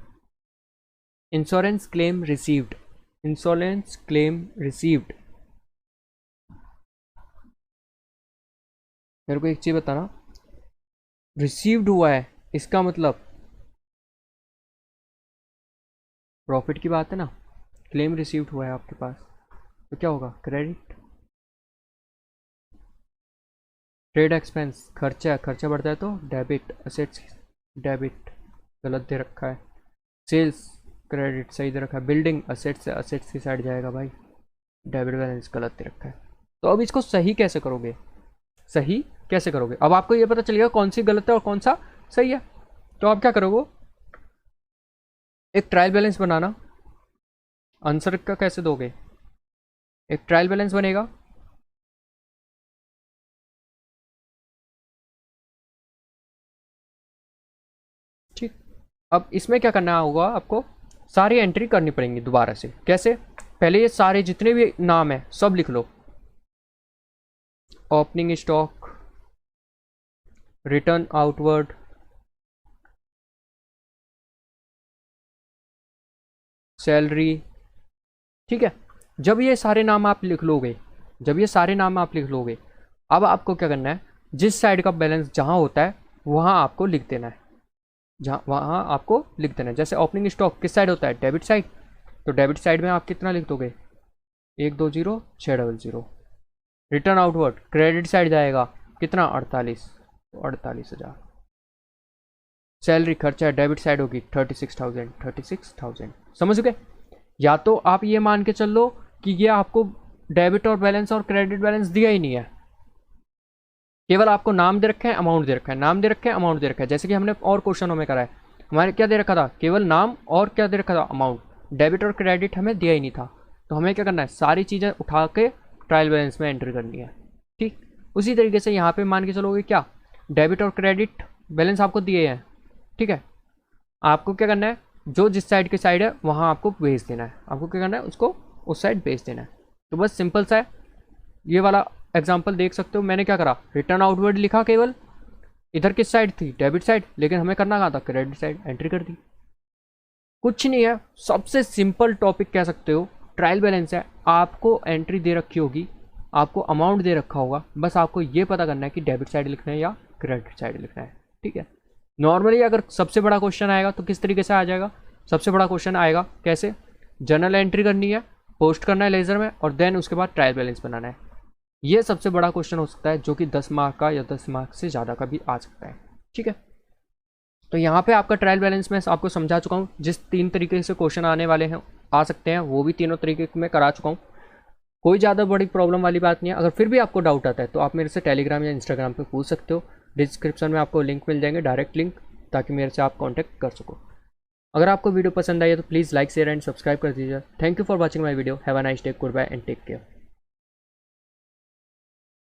Insurance claim received, insurance claim received, मेरे को एक चीज़ बताना, रिसीव्ड हुआ है इसका मतलब प्रॉफिट की बात है ना, क्लेम रिसीव्ड हुआ है आपके पास तो क्या होगा, क्रेडिट। ट्रेड एक्सपेंस, खर्चा, खर्चा बढ़ता है तो डेबिट, असेट्स डेबिट, गलत दे रखा है। सेल्स क्रेडिट, सही दे रखा है। बिल्डिंग असेट्स है, असेट्स की साइड जाएगा भाई, डेबिट बैलेंस गलत दे रखा है। तो अब इसको सही कैसे करोगे, सही कैसे करोगे, अब आपको ये पता चलेगा कौन सी गलत है और कौन सा सही है। तो आप क्या करोगे, एक ट्रायल बैलेंस बनाना, आंसर का कैसे दोगे? एक ट्रायल बैलेंस बनेगा, ठीक। अब इसमें क्या करना होगा आपको, सारी एंट्री करनी पड़ेंगी दोबारा से। कैसे? पहले ये सारे जितने भी नाम है सब लिख लो। Opening stock, return outward, salary, ठीक है। जब ये सारे नाम आप लिख लोगे, जब ये सारे नाम आप लिख लोगे, अब आपको क्या करना है, जिस साइड का बैलेंस जहां होता है वहां आपको लिख देना है, जहाँ वहाँ आपको लिख देना है। जैसे ओपनिंग स्टॉक किस साइड होता है? Debit side. तो डेबिट साइड में आप कितना लिख दोगे? 120,600। रिटर्न आउटवर्ड क्रेडिट साइड जाएगा, कितना? 48, तो 48,000। सैलरी खर्चा है, डेबिट साइड होगी 36,000, 36,000। समझ गए? या तो आप ये मान के चल लो कि ये आपको डेबिट और बैलेंस और क्रेडिट बैलेंस दिया ही नहीं है, केवल आपको नाम दे रखा है, अमाउंट दे रखा है, नाम दे रखा है, अमाउंट दे रखा है। जैसे कि हमने और क्वेश्चनों में करा है, हमारे क्या दे रखा था? केवल नाम और क्या दे रखा था? अमाउंट। डेबिट और क्रेडिट हमें दिया ही नहीं था, तो हमें क्या करना है, सारी चीज़ें उठा के ट्रायल बैलेंस में एंट्री करनी है, ठीक। उसी तरीके से यहाँ पे मान के चलोगे क्या, डेबिट और क्रेडिट बैलेंस आपको दिए हैं, ठीक है। आपको क्या करना है, जो जिस साइड की साइड है वहाँ आपको भेज देना है, आपको क्या करना है, उसको उस साइड भेज देना है। तो बस सिंपल सा है। ये वाला एग्जाम्पल देख सकते हो, मैंने क्या करा, रिटर्न आउटवर्ड लिखा, केवल इधर किस साइड थी? डेबिट साइड, लेकिन हमें करना कहाँ था? क्रेडिट साइड, एंट्री कर दी। कुछ नहीं है, सबसे सिंपल टॉपिक कह सकते हो, ट्रायल बैलेंस है। आपको एंट्री दे रखी होगी, आपको अमाउंट दे रखा होगा, बस आपको ये पता करना है कि डेबिट साइड लिखना है या क्रेडिट साइड लिखना है, ठीक है। नॉर्मली अगर सबसे बड़ा क्वेश्चन आएगा तो किस तरीके से आ जाएगा? सबसे बड़ा क्वेश्चन आएगा कैसे, जर्नल एंट्री करनी है, पोस्ट करना है लेजर में, और देन उसके बाद ट्रायल बैलेंस बनाना है। ये सबसे बड़ा क्वेश्चन हो सकता है, जो कि 10 मार्क का या 10 मार्क से ज़्यादा का भी आ सकता है, ठीक है। तो यहाँ पे आपका ट्रायल बैलेंस में आपको समझा चुका हूँ, जिस 3 तरीके से क्वेश्चन आने वाले हैं, आ सकते हैं, वो भी तीनों तरीके में करा चुका हूँ। कोई ज़्यादा बड़ी प्रॉब्लम वाली बात नहीं है। अगर फिर भी आपको डाउट आता है तो आप मेरे से टेलीग्राम या इंस्टाग्राम पे पूछ सकते हो। डिस्क्रिप्शन में आपको लिंक मिल जाएंगे, डायरेक्ट लिंक, ताकि मेरे से आप कांटेक्ट कर सको। अगर आपको वीडियो पसंद आई है तो please like share and subscribe कर दीजिए। Thank you for watching my video. Have a nice day, goodbye and take care.